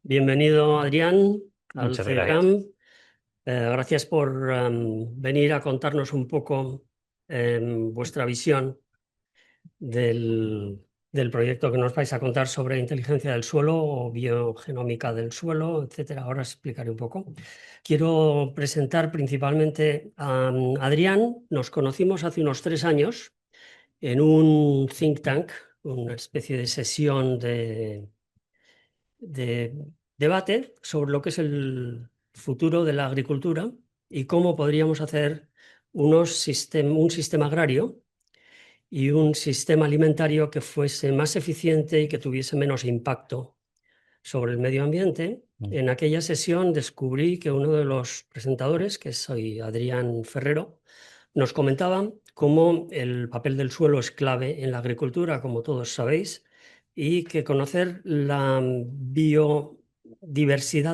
Bienvenido, Adrián, al Muchas gracias. CIGRAM. Gracias por venir a contarnos un poco vuestra visión del, del proyecto que nos vais a contar sobre inteligencia del suelo o biogenómica del suelo, etcétera. Ahora os explicaré un poco. Quiero presentar principalmente a Adrián. Nos conocimos hace unos 3 años en un think tank, una especie de sesión de debate sobre lo que es el futuro de la agricultura y cómo podríamos hacer un sistema agrario y un sistema alimentario que fuese más eficiente y que tuviese menos impacto sobre el medio ambiente. Mm. En aquella sesión descubrí que uno de los presentadores, que soy Adrián Ferrero, nos comentaba cómo el papel del suelo es clave en la agricultura, como todos sabéis, y que conocer la biodiversidad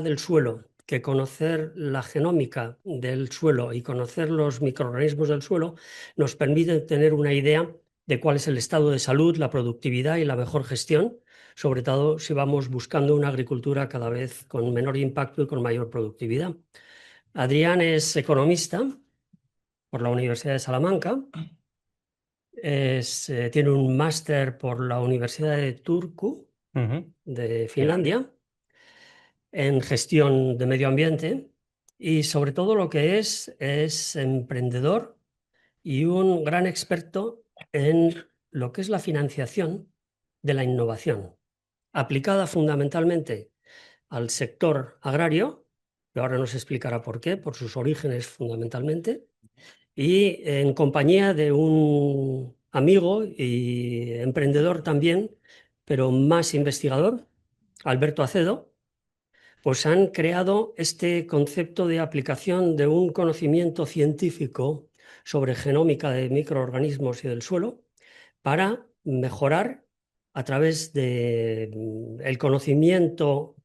del suelo, que conocer la genómica del suelo y conocer los microorganismos del suelo nos permite tener una idea de cuál es el estado de salud, la productividad y la mejor gestión, sobre todo si vamos buscando una agricultura cada vez con menor impacto y con mayor productividad. Adrián es economista por la Universidad de Salamanca, tiene un máster por la Universidad de Turku Ujú. de Finlandia. Finlandia en gestión de medio ambiente y sobre todo lo que es emprendedor y un gran experto en lo que es la financiación de la innovación, aplicada fundamentalmente al sector agrario, que ahora nos explicará por qué, por sus orígenes fundamentalmente, y en compañía de un amigo y emprendedor también, pero más investigador, Alberto Acedo, pues han creado este concepto de aplicación de un conocimiento científico sobre genómica de microorganismos y del suelo para mejorar a través del conocimiento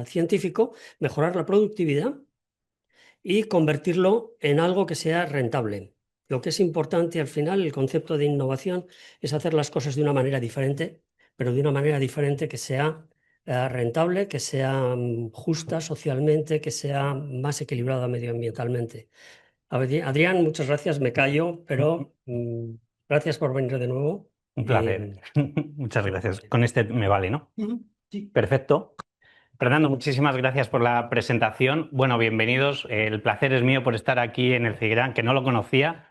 científico, mejorar la productividad y convertirlo en algo que sea rentable. Lo que es importante al final, el concepto de innovación, es hacer las cosas de una manera diferente, pero de una manera diferente que sea rentable, que sea justa socialmente, que sea más equilibrada medioambientalmente. Adrián, muchas gracias, me callo, pero gracias por venir de nuevo. Un Y, placer. Muchas gracias. Con este me vale, ¿no? Ujú, sí. Perfecto. Fernando, muchísimas gracias por la presentación. Bueno, bienvenidos. El placer es mío por estar aquí en el CIGRAM, que no lo conocía,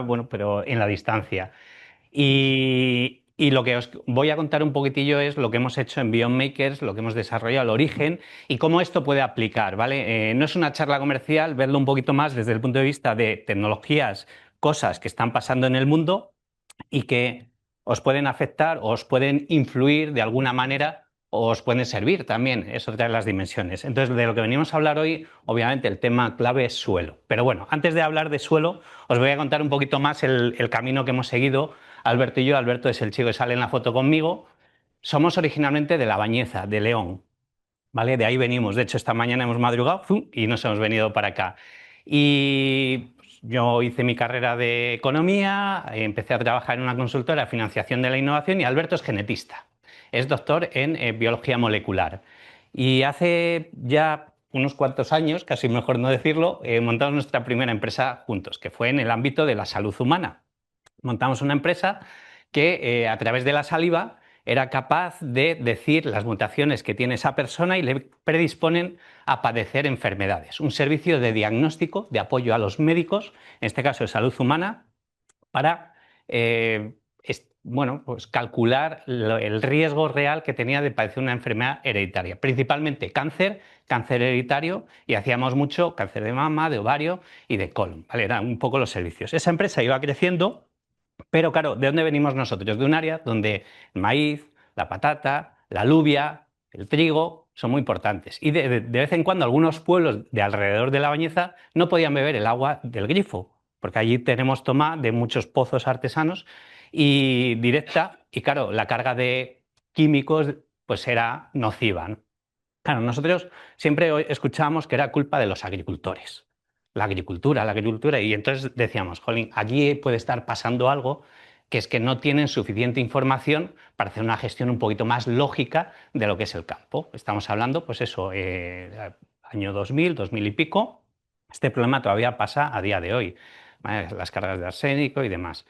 bueno, pero en la distancia. Y lo que os voy a contar un poquitillo es lo que hemos hecho en Beyond Makers, lo que hemos desarrollado, el origen y cómo esto puede aplicar, ¿vale? No es una charla comercial, verlo un poquito más desde el punto de vista de tecnologías, cosas que están pasando en el mundo y que os pueden afectar o os pueden influir de alguna manera o os pueden servir también, es otra de las dimensiones. Entonces, de lo que venimos a hablar hoy, obviamente el tema clave es suelo. Pero bueno, antes de hablar de suelo, os voy a contar un poquito más el camino que hemos seguido, Alberto y yo. Alberto es el chico que sale en la foto conmigo. Somos originalmente de La Bañeza, de León, ¿vale? De ahí venimos. De hecho, esta mañana hemos madrugado ¡fum! Y nos hemos venido para acá. Y pues, yo hice mi carrera de economía, empecé a trabajar en una consultora de financiación de la innovación y Alberto es genetista. Es doctor en biología molecular. Y hace ya unos cuantos años, casi mejor no decirlo, montamos nuestra primera empresa juntos, que fue en el ámbito de la salud humana. Montamos una empresa que a través de la saliva era capaz de decir las mutaciones que tiene esa persona y le predisponen a padecer enfermedades. Un servicio de diagnóstico, de apoyo a los médicos, en este caso de salud humana, para bueno, pues calcular el riesgo real que tenía de padecer una enfermedad hereditaria, principalmente cáncer, cáncer hereditario, y hacíamos mucho cáncer de mama, de ovario y de colon, ¿vale? Eran un poco los servicios. Esa empresa iba creciendo, pero claro, ¿de dónde venimos nosotros? De un área donde el maíz, la patata, la alubia, el trigo son muy importantes. Y de vez en cuando algunos pueblos de alrededor de La Bañeza no podían beber el agua del grifo, porque allí tenemos toma de muchos pozos artesanos y directa, y claro, la carga de químicos pues era nociva, ¿no? Claro, nosotros siempre escuchábamos que era culpa de los agricultores. La agricultura, y entonces decíamos, jolín, aquí puede estar pasando algo que es que no tienen suficiente información para hacer una gestión un poquito más lógica de lo que es el campo. Estamos hablando, pues eso, año 2000, 2000 y pico. Este problema todavía pasa a día de hoy, ¿vale? Las cargas de arsénico y demás.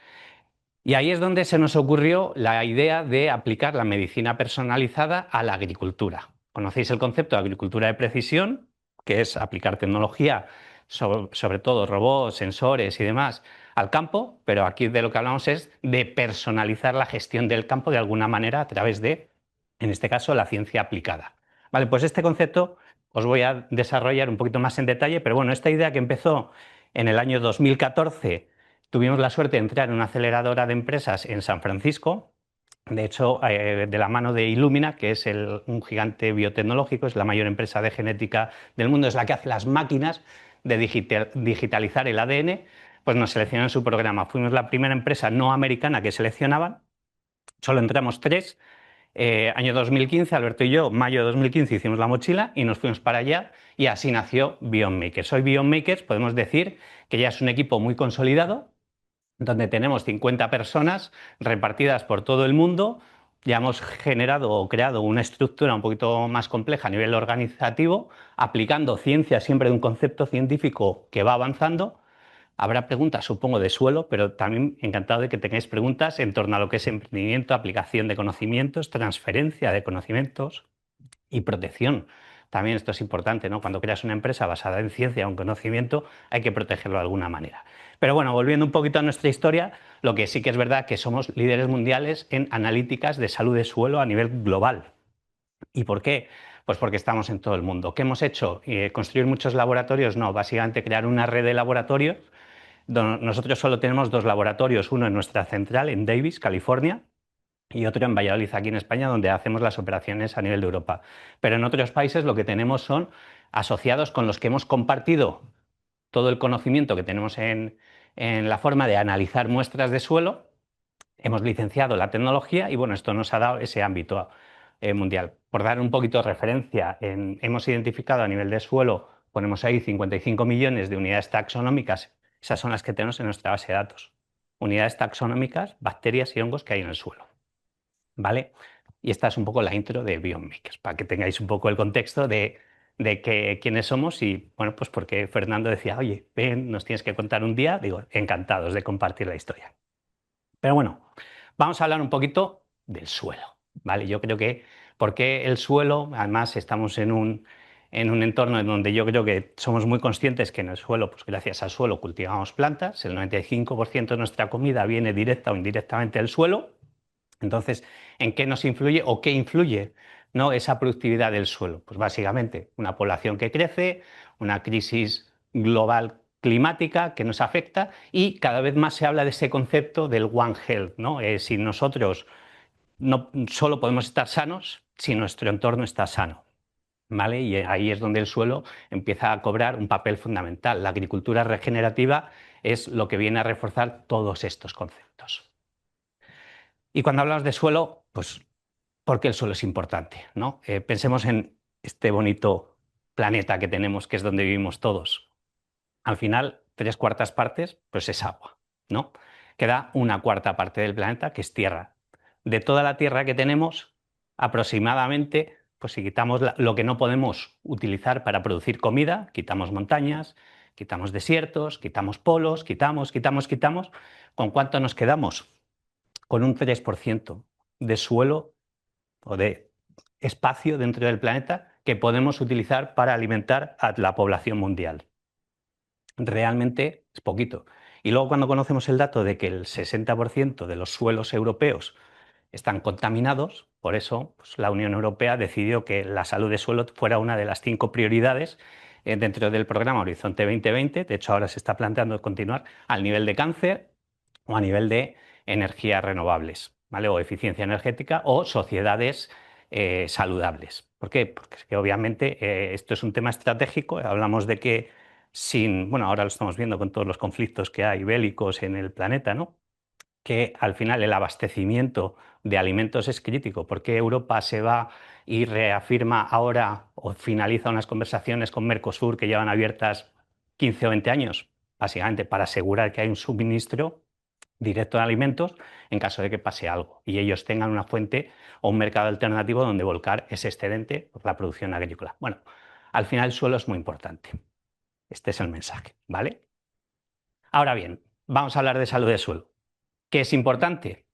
Y ahí es donde se nos ocurrió la idea de aplicar la medicina personalizada a la agricultura. ¿Conocéis el concepto de agricultura de precisión? Que es aplicar tecnología, sobre todo robots, sensores y demás, al campo, pero aquí de lo que hablamos es de personalizar la gestión del campo de alguna manera a través de, en este caso, la ciencia aplicada. Vale, pues este concepto os voy a desarrollar un poquito más en detalle, pero bueno, esta idea que empezó en el año 2014. Tuvimos la suerte de entrar en una aceleradora de empresas en San Francisco, de hecho, de la mano de Illumina, que es un gigante biotecnológico, es la mayor empresa de genética del mundo, es la que hace las máquinas de digitalizar el ADN, pues nos seleccionó en su programa. Fuimos la primera empresa no americana que seleccionaban, solo entramos 3. Año 2015, Alberto y yo, mayo de 2015, hicimos la mochila y nos fuimos para allá y así nació Beyond Makers. Hoy Beyond Makers podemos decir que ya es un equipo muy consolidado, donde tenemos 50 personas repartidas por todo el mundo. Ya hemos generado o creado una estructura un poquito más compleja a nivel organizativo, aplicando ciencia siempre de un concepto científico que va avanzando. Habrá preguntas, supongo, de suelo, pero también encantado de que tengáis preguntas en torno a lo que es emprendimiento, aplicación de conocimientos, transferencia de conocimientos y protección. También esto es importante, ¿no? Cuando creas una empresa basada en ciencia o en conocimiento, hay que protegerlo de alguna manera. Pero bueno, volviendo un poquito a nuestra historia, lo que sí que es verdad que somos líderes mundiales en analíticas de salud de suelo a nivel global. ¿Y por qué? Pues porque estamos en todo el mundo. ¿Qué hemos hecho? ¿Construir muchos laboratorios? No, básicamente crear una red de laboratorios. Nosotros solo tenemos 2 laboratorios, uno en nuestra central en Davis, California, y otro en Valladolid, aquí en España, donde hacemos las operaciones a nivel de Europa. Pero en otros países lo que tenemos son asociados con los que hemos compartido todo el conocimiento que tenemos en la forma de analizar muestras de suelo, hemos licenciado la tecnología y bueno, esto nos ha dado ese ámbito mundial. Por dar un poquito de referencia, hemos identificado a nivel de suelo, ponemos ahí 55 millones de unidades taxonómicas, esas son las que tenemos en nuestra base de datos. Unidades taxonómicas, bacterias y hongos que hay en el suelo. ¿Vale? Y esta es un poco la intro de Beyond Makers, para que tengáis un poco el contexto de quiénes somos y, bueno, pues porque Fernando decía, oye, ven, nos tienes que contar un día, digo, encantados de compartir la historia. Pero bueno, vamos a hablar un poquito del suelo, ¿vale? Yo creo que, porque el suelo, además estamos en un entorno en donde yo creo que somos muy conscientes que en el suelo, pues gracias al suelo cultivamos plantas, el 95% de nuestra comida viene directa o indirectamente del suelo. Entonces, ¿en qué nos influye o qué influye, ¿no?, esa productividad del suelo? Pues básicamente una población que crece, una crisis global climática que nos afecta y cada vez más se habla de ese concepto del One Health, ¿no? Si nosotros no solo podemos estar sanos si nuestro entorno está sano, ¿vale? Y ahí es donde el suelo empieza a cobrar un papel fundamental. La agricultura regenerativa es lo que viene a reforzar todos estos conceptos. Y cuando hablamos de suelo, pues, ¿por qué el suelo es importante, ¿no? Pensemos en este bonito planeta que tenemos, que es donde vivimos todos. Al final, 3/4 partes, pues es agua, ¿no? Queda 1/4 parte del planeta, que es tierra. De toda la tierra que tenemos, aproximadamente, pues si quitamos lo que no podemos utilizar para producir comida, quitamos montañas, quitamos desiertos, quitamos polos, quitamos, ¿con cuánto nos quedamos? Con un 3% de suelo o de espacio dentro del planeta que podemos utilizar para alimentar a la población mundial. Realmente es poquito. Y luego cuando conocemos el dato de que el 60% de los suelos europeos están contaminados, por eso pues, la Unión Europea decidió que la salud de suelo fuera una de las 5 prioridades dentro del programa Horizonte 2020. De hecho, ahora se está planteando continuar al nivel de cáncer o a nivel de energías renovables, ¿vale? O eficiencia energética o sociedades saludables. ¿Por qué? Porque es que obviamente esto es un tema estratégico. Hablamos de que bueno, ahora lo estamos viendo con todos los conflictos que hay bélicos en el planeta, ¿no?, que al final el abastecimiento de alimentos es crítico. ¿Por qué Europa se va y reafirma ahora o finaliza unas conversaciones con Mercosur que llevan abiertas 15 o 20 años? Básicamente para asegurar que hay un suministro directo de alimentos en caso de que pase algo y ellos tengan una fuente o un mercado alternativo donde volcar ese excedente por la producción agrícola. Bueno, al final el suelo es muy importante. Este es el mensaje, ¿vale? Ahora bien, vamos a hablar de salud de suelo. ¿Qué es importante?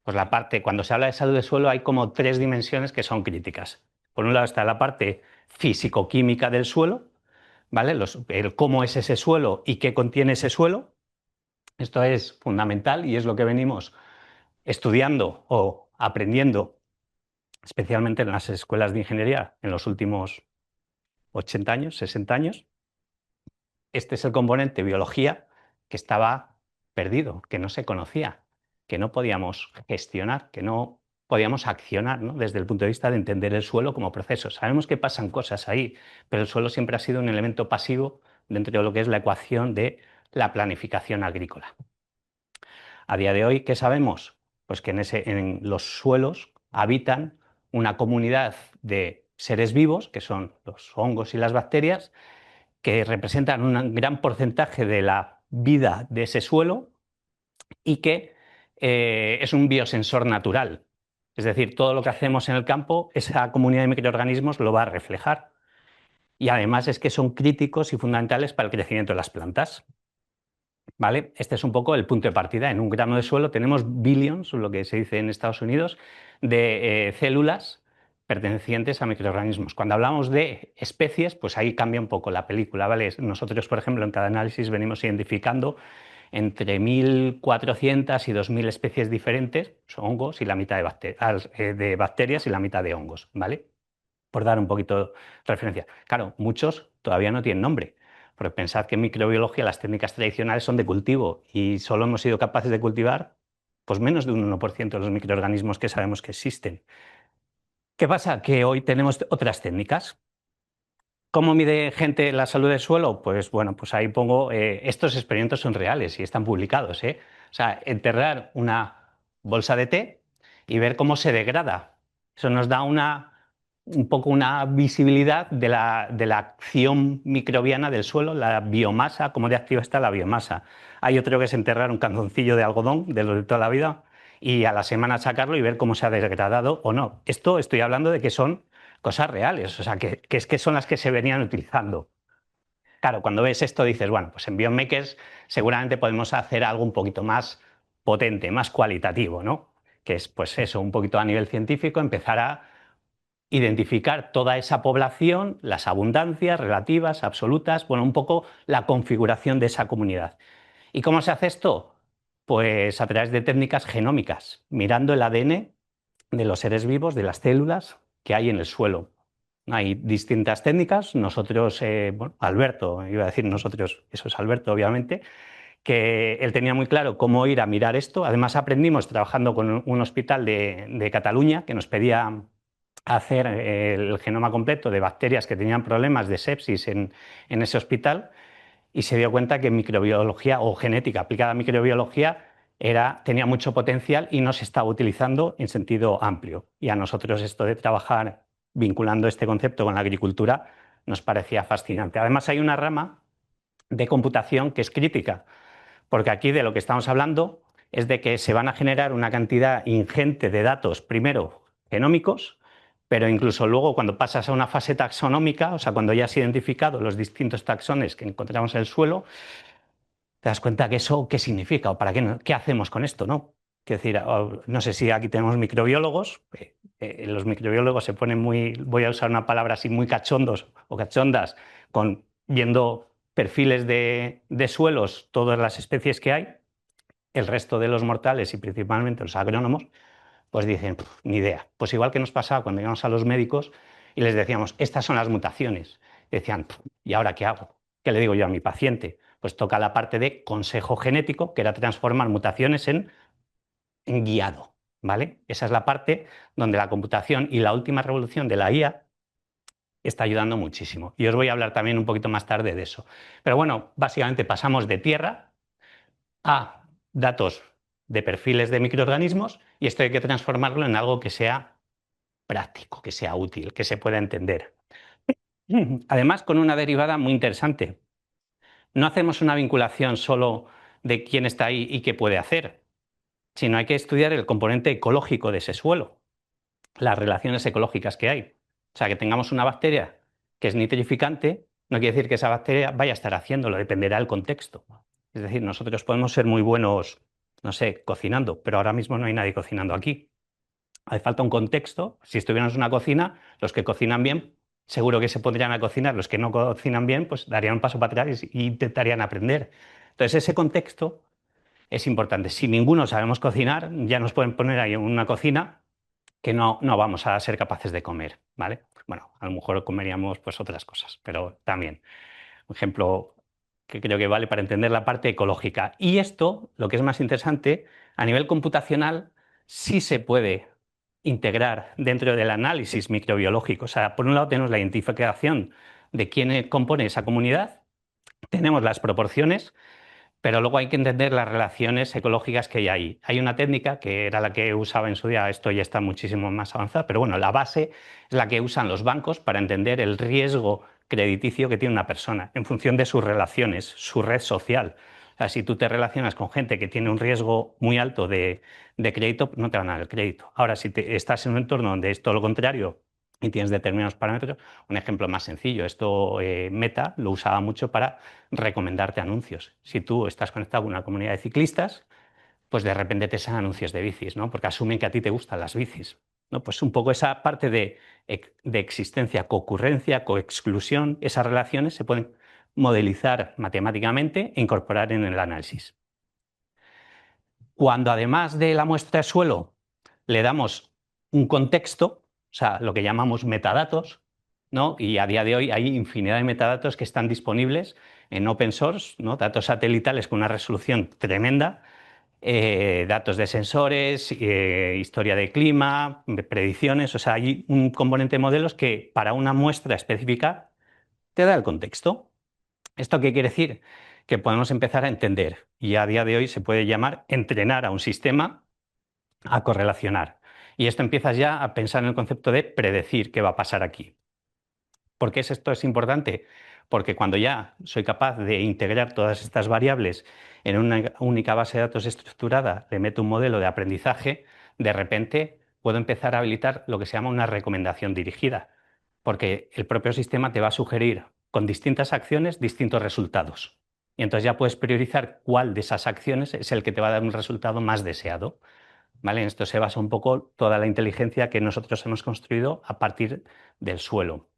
Pues la parte, cuando se habla de salud de suelo hay como tres dimensiones que son críticas. Por un lado está la parte físico-química del suelo, ¿vale? El cómo es ese suelo y qué contiene ese suelo. Esto es fundamental y es lo que venimos estudiando o aprendiendo, especialmente en las escuelas de ingeniería en los últimos 80 años, 60 años. Este es el componente biología que estaba perdido, que no se conocía, que no podíamos gestionar, que no podíamos accionar, ¿no? Desde el punto de vista de entender el suelo como proceso. Sabemos que pasan cosas ahí, pero el suelo siempre ha sido un elemento pasivo dentro de lo que es la ecuación de la planificación agrícola. A día de hoy, ¿qué sabemos? Pues que en los suelos habitan una comunidad de seres vivos, que son los hongos y las bacterias, que representan un gran porcentaje de la vida de ese suelo y que es un biosensor natural. Es decir, todo lo que hacemos en el campo, esa comunidad de microorganismos lo va a reflejar. Y además es que son críticos y fundamentales para el crecimiento de las plantas. ¿Vale? Este es un poco el punto de partida. En un gramo de suelo tenemos billions, lo que se dice en Estados Unidos, de células pertenecientes a microorganismos. Cuando hablamos de especies, pues ahí cambia un poco la película, ¿vale? Nosotros, por ejemplo, en cada análisis venimos identificando entre 1.400 y 2.000 especies diferentes, son hongos y la mitad de bacterias y la mitad de hongos, ¿vale? Por dar un poquito de referencia. Claro, muchos todavía no tienen nombre. Porque pensad que en microbiología las técnicas tradicionales son de cultivo y solo hemos sido capaces de cultivar pues menos de un 1% de los microorganismos que sabemos que existen. ¿Qué pasa? Que hoy tenemos otras técnicas. ¿Cómo mide gente la salud del suelo? Pues bueno, pues ahí pongo, estos experimentos son reales y están publicados, ¿eh? O sea, enterrar una bolsa de té y ver cómo se degrada. Eso nos da un poco una visibilidad de la acción microbiana del suelo, la biomasa, cómo de activa está la biomasa. Hay otro que es enterrar un canzoncillo de algodón de lo de toda la vida y a la semana sacarlo y ver cómo se ha degradado o no. Esto estoy hablando de que son cosas reales, o sea, que es que son las que se venían utilizando. Claro, cuando ves esto dices, bueno, pues en Biomakers seguramente podemos hacer algo un poquito más potente, más cualitativo, ¿no? Que es, pues eso, un poquito a nivel científico, empezar a identificar toda esa población, las abundancias relativas, absolutas, bueno, un poco la configuración de esa comunidad. ¿Y cómo se hace esto? Pues a través de técnicas genómicas, mirando el ADN de los seres vivos, de las células que hay en el suelo. Hay distintas técnicas. Nosotros, bueno, Alberto, iba a decir nosotros, eso es Alberto, obviamente, que él tenía muy claro cómo ir a mirar esto. Además, aprendimos trabajando con un hospital de Cataluña que nos pedía hacer el genoma completo de bacterias que tenían problemas de sepsis en ese hospital y se dio cuenta que microbiología o genética aplicada a microbiología tenía mucho potencial y no se estaba utilizando en sentido amplio. Y a nosotros esto de trabajar vinculando este concepto con la agricultura nos parecía fascinante. Además hay una rama de computación que es crítica, porque aquí de lo que estamos hablando es de que se van a generar una cantidad ingente de datos, primero genómicos, pero incluso luego cuando pasas a una fase taxonómica, o sea, cuando ya has identificado los distintos taxones que encontramos en el suelo, te das cuenta que eso qué significa o para qué hacemos con esto, ¿no? Quiero decir, no sé si aquí tenemos microbiólogos, los microbiólogos se ponen muy, voy a usar una palabra así, muy cachondos o cachondas, viendo perfiles de suelos, todas las especies que hay. El resto de los mortales y principalmente los agrónomos, pues dicen, ni idea. Pues igual que nos pasaba cuando íbamos a los médicos y les decíamos, estas son las mutaciones. Decían, ¿y ahora qué hago? ¿Qué le digo yo a mi paciente? Pues toca la parte de consejo genético, que era transformar mutaciones en guiado, ¿vale? Esa es la parte donde la computación y la última revolución de la IA está ayudando muchísimo. Y os voy a hablar también un poquito más tarde de eso. Pero bueno, básicamente pasamos de tierra a datos de perfiles de microorganismos y esto hay que transformarlo en algo que sea práctico, que sea útil, que se pueda entender. Además, con una derivada muy interesante. No hacemos una vinculación solo de quién está ahí y qué puede hacer, sino hay que estudiar el componente ecológico de ese suelo, las relaciones ecológicas que hay. O sea, que tengamos una bacteria que es nitrificante, no quiere decir que esa bacteria vaya a estar haciéndolo, dependerá del contexto. Es decir, nosotros podemos ser muy buenos, no sé, cocinando, pero ahora mismo no hay nadie cocinando aquí. Hace falta un contexto. Si estuviéramos en una cocina, los que cocinan bien seguro que se pondrían a cocinar, los que no cocinan bien pues darían un paso para atrás e intentarían aprender. Entonces ese contexto es importante. Si ninguno sabemos cocinar, ya nos pueden poner ahí en una cocina que no vamos a ser capaces de comer, ¿vale? Bueno, a lo mejor comeríamos pues otras cosas, pero también. Un ejemplo que creo que vale para entender la parte ecológica. Y esto, lo que es más interesante, a nivel computacional, sí se puede integrar dentro del análisis microbiológico. O sea, por un lado tenemos la identificación de quién compone esa comunidad, tenemos las proporciones, pero luego hay que entender las relaciones ecológicas que hay ahí. Hay una técnica que era la que usaba en su día, esto ya está muchísimo más avanzado, pero bueno, la base es la que usan los bancos para entender el riesgo crediticio que tiene una persona en función de sus relaciones, su red social. O sea, si tú te relacionas con gente que tiene un riesgo muy alto de crédito, no te van a dar el crédito. Ahora, si estás en un entorno donde es todo lo contrario y tienes determinados parámetros, un ejemplo más sencillo, esto Meta lo usaba mucho para recomendarte anuncios. Si tú estás conectado con una comunidad de ciclistas, pues de repente te salen anuncios de bicis, ¿no? Porque asumen que a ti te gustan las bicis, ¿no? Pues un poco esa parte de existencia, concurrencia, coexclusión, esas relaciones se pueden modelizar matemáticamente e incorporar en el análisis. Cuando además de la muestra de suelo le damos un contexto, o sea, lo que llamamos metadatos, ¿no? Y a día de hoy hay infinidad de metadatos que están disponibles en open source, ¿no? Datos satelitales con una resolución tremenda, datos de sensores, historia de clima, predicciones, o sea, hay un componente de modelos que para una muestra específica te da el contexto. ¿Esto qué quiere decir? Que podemos empezar a entender, y a día de hoy se puede llamar entrenar a un sistema a correlacionar. Y esto empiezas ya a pensar en el concepto de predecir qué va a pasar aquí. ¿Por qué esto es importante? Porque cuando ya soy capaz de integrar todas estas variables en una única base de datos estructurada, le meto un modelo de aprendizaje, de repente puedo empezar a habilitar lo que se llama una recomendación dirigida, porque el propio sistema te va a sugerir con distintas acciones distintos resultados. Y entonces ya puedes priorizar cuál de esas acciones es el que te va a dar un resultado más deseado. ¿Vale? En esto se basa un poco toda la inteligencia que nosotros hemos construido a partir del suelo.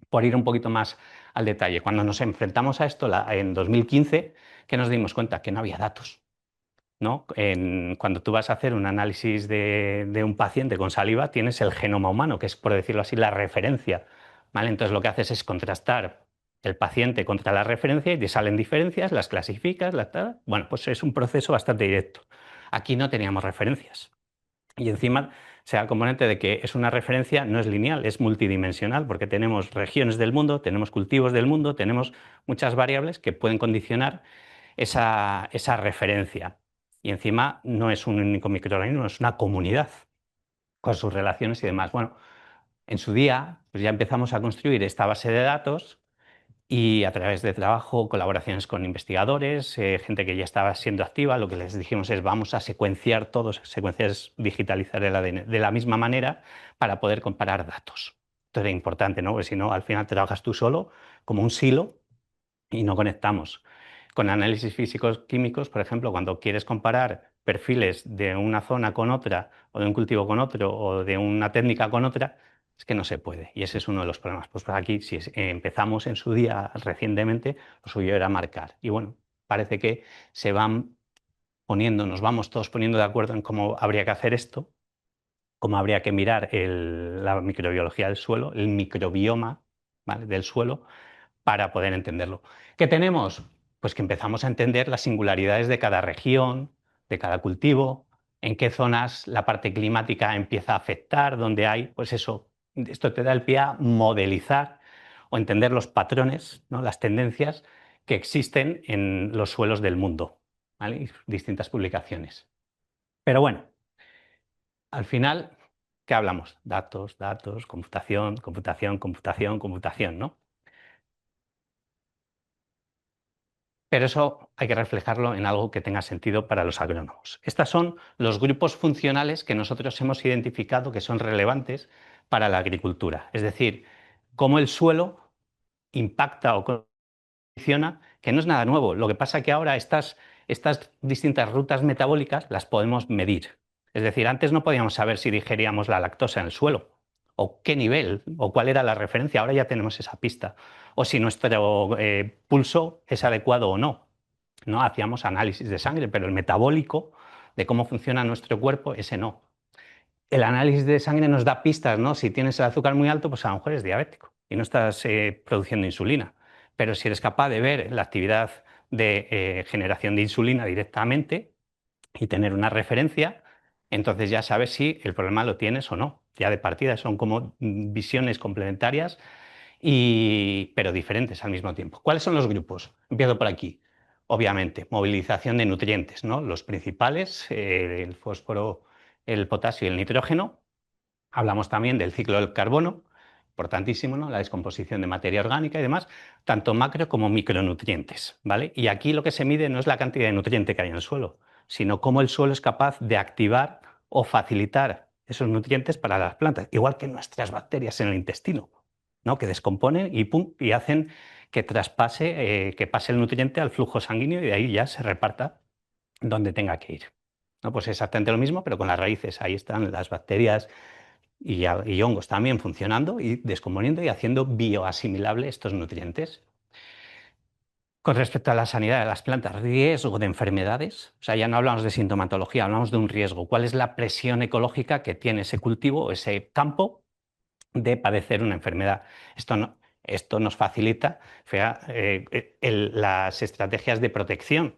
Por ir un poquito más al detalle, cuando nos enfrentamos a esto en 2015, que nos dimos cuenta que no había datos, ¿no? Cuando tú vas a hacer un análisis de un paciente con saliva, tienes el genoma humano, que es, por decirlo así, la referencia, ¿vale? Entonces lo que haces es contrastar el paciente contra la referencia y te salen diferencias, las clasificas, bueno, pues es un proceso bastante directo. Aquí no teníamos referencias. Y encima se da el componente de que es una referencia, no es lineal, es multidimensional, porque tenemos regiones del mundo, tenemos cultivos del mundo, tenemos muchas variables que pueden condicionar esa referencia. Y encima no es un único microorganismo, es una comunidad con sus relaciones y demás. Bueno, en su día pues ya empezamos a construir esta base de datos y a través de trabajo, colaboraciones con investigadores, gente que ya estaba siendo activa, lo que les dijimos es vamos a secuenciar todos, secuenciar es digitalizar el ADN de la misma manera para poder comparar datos. Esto era importante, ¿no? Porque si no, al final trabajas tú solo como un silo y no conectamos. Con análisis físicos químicos, por ejemplo, cuando quieres comparar perfiles de una zona con otra, o de un cultivo con otro, o de una técnica con otra, es que no se puede. Y ese es uno de los problemas. Pues aquí, si empezamos en su día recientemente, lo suyo era marcar. Y bueno, parece que se van poniendo, nos vamos todos poniendo de acuerdo en cómo habría que hacer esto, cómo habría que mirar la microbiología del suelo, el microbioma, ¿vale?, del suelo, para poder entenderlo. ¿Qué tenemos? Pues que empezamos a entender las singularidades de cada región, de cada cultivo, en qué zonas la parte climática empieza a afectar, donde hay, pues eso, esto te da el pie a modelizar o entender los patrones, ¿no?, las tendencias que existen en los suelos del mundo, ¿vale?, y distintas publicaciones. Pero bueno, al final, ¿qué hablamos? Datos, datos, computación, computación, computación, computación, ¿no? pero eso hay que reflejarlo en algo que tenga sentido para los agrónomos. Estos son los grupos funcionales que nosotros hemos identificado que son relevantes para la agricultura. Es decir, cómo el suelo impacta o condiciona, que no es nada nuevo. Lo que pasa es que ahora estas distintas rutas metabólicas las podemos medir. Es decir, antes no podíamos saber si digeríamos la lactosa en el suelo, o qué nivel, o cuál era la referencia. Ahora ya tenemos esa pista. O si nuestro pulso es adecuado o no. No hacíamos análisis de sangre, pero el metabólico de cómo funciona nuestro cuerpo, ese no. El análisis de sangre nos da pistas, ¿no? Si tienes el azúcar muy alto, pues a lo mejor eres diabético y no estás produciendo insulina. Pero si eres capaz de ver la actividad de generación de insulina directamente y tener una referencia, entonces ya sabes si el problema lo tienes o no. Ya de partida son como visiones complementarias pero diferentes al mismo tiempo. ¿Cuáles son los grupos? Empiezo por aquí. Obviamente, movilización de nutrientes, ¿no? Los principales, el fósforo, el potasio y el nitrógeno. Hablamos también del ciclo del carbono, importantísimo, ¿no? La descomposición de materia orgánica y demás, tanto macro como micronutrientes, ¿vale? Y aquí lo que se mide no es la cantidad de nutriente que hay en el suelo, sino cómo el suelo es capaz de activar o facilitar esos nutrientes para las plantas, igual que nuestras bacterias en el intestino, ¿no? Que descomponen y, pum, y hacen que traspase, que pase el nutriente al flujo sanguíneo y de ahí ya se reparta donde tenga que ir. ¿No? Pues exactamente lo mismo, pero con las raíces. Ahí están las bacterias y hongos también funcionando y descomponiendo y haciendo bioasimilable estos nutrientes. Con respecto a la sanidad de las plantas, riesgo de enfermedades, o sea, ya no hablamos de sintomatología, hablamos de un riesgo. ¿Cuál es la presión ecológica que tiene ese cultivo o ese campo de padecer una enfermedad? Esto nos facilita las estrategias de protección.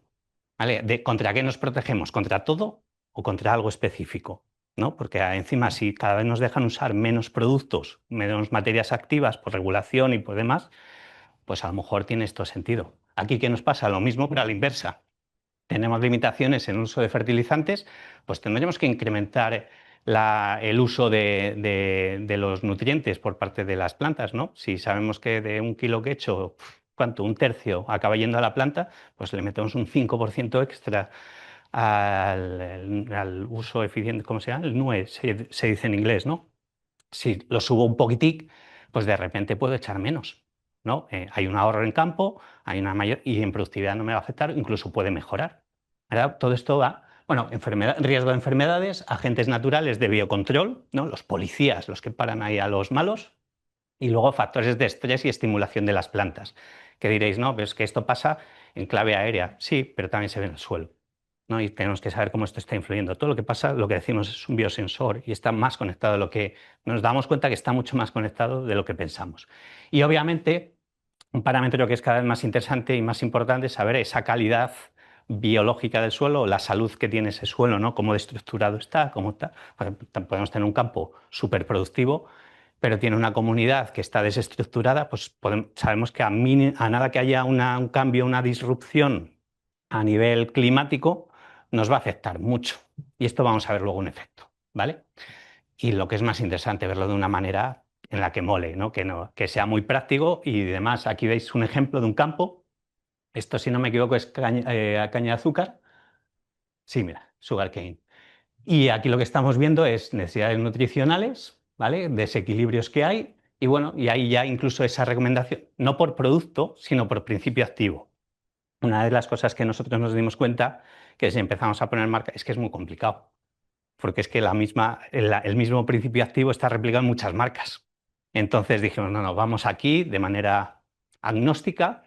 ¿Vale? ¿Contra qué nos protegemos? ¿Contra todo o contra algo específico? ¿No? Porque encima, si cada vez nos dejan usar menos productos, menos materias activas por regulación y por demás, pues a lo mejor tiene esto sentido. Aquí, ¿qué nos pasa? Lo mismo, pero a la inversa. Tenemos limitaciones en el uso de fertilizantes, pues tendremos que incrementar el uso de los nutrientes por parte de las plantas, ¿no? Si sabemos que de 1 kilo que he hecho, ¿cuánto? 1/3 acaba yendo a la planta, pues le metemos un 5% extra al uso eficiente, ¿cómo se llama? El NUE se dice en inglés, ¿no? Si lo subo un poquitic, pues de repente puedo echar menos, ¿no? Hay un ahorro en campo, hay una mayor y en productividad no me va a afectar, incluso puede mejorar, ¿verdad? Todo esto va, bueno, riesgo de enfermedades, agentes naturales de biocontrol, ¿no? Los policías, los que paran ahí a los malos, y luego factores de estrés y estimulación de las plantas. Que diréis, no, pero es que esto pasa en clave aérea. Sí, pero también se ve en el suelo, ¿no? Y tenemos que saber cómo esto está influyendo. Todo lo que pasa, lo que decimos es un biosensor y está más conectado de lo que nos damos cuenta que está mucho más conectado de lo que pensamos. Y obviamente, un parámetro que es cada vez más interesante y más importante es saber esa calidad biológica del suelo, la salud que tiene ese suelo, ¿no? Cómo estructurado está, cómo está. Podemos tener un campo súper productivo, pero tiene una comunidad que está desestructurada, pues sabemos que a nada que haya un cambio, una disrupción a nivel climático, nos va a afectar mucho. Y esto vamos a ver luego un efecto, ¿vale? Y lo que es más interesante, verlo de una manera en la que mole, ¿no? Que sea muy práctico y demás. Aquí veis un ejemplo de un campo. Esto, si no me equivoco, es caña de azúcar. Sí, mira, sugarcane. Y aquí lo que estamos viendo es necesidades nutricionales, ¿vale? Desequilibrios que hay. Y bueno, y ahí ya incluso esa recomendación, no por producto, sino por principio activo. Una de las cosas que nosotros nos dimos cuenta, que si empezamos a poner marca, es que es muy complicado. Porque es que el mismo principio activo está replicado en muchas marcas. Entonces dijimos, no, no, vamos aquí de manera agnóstica,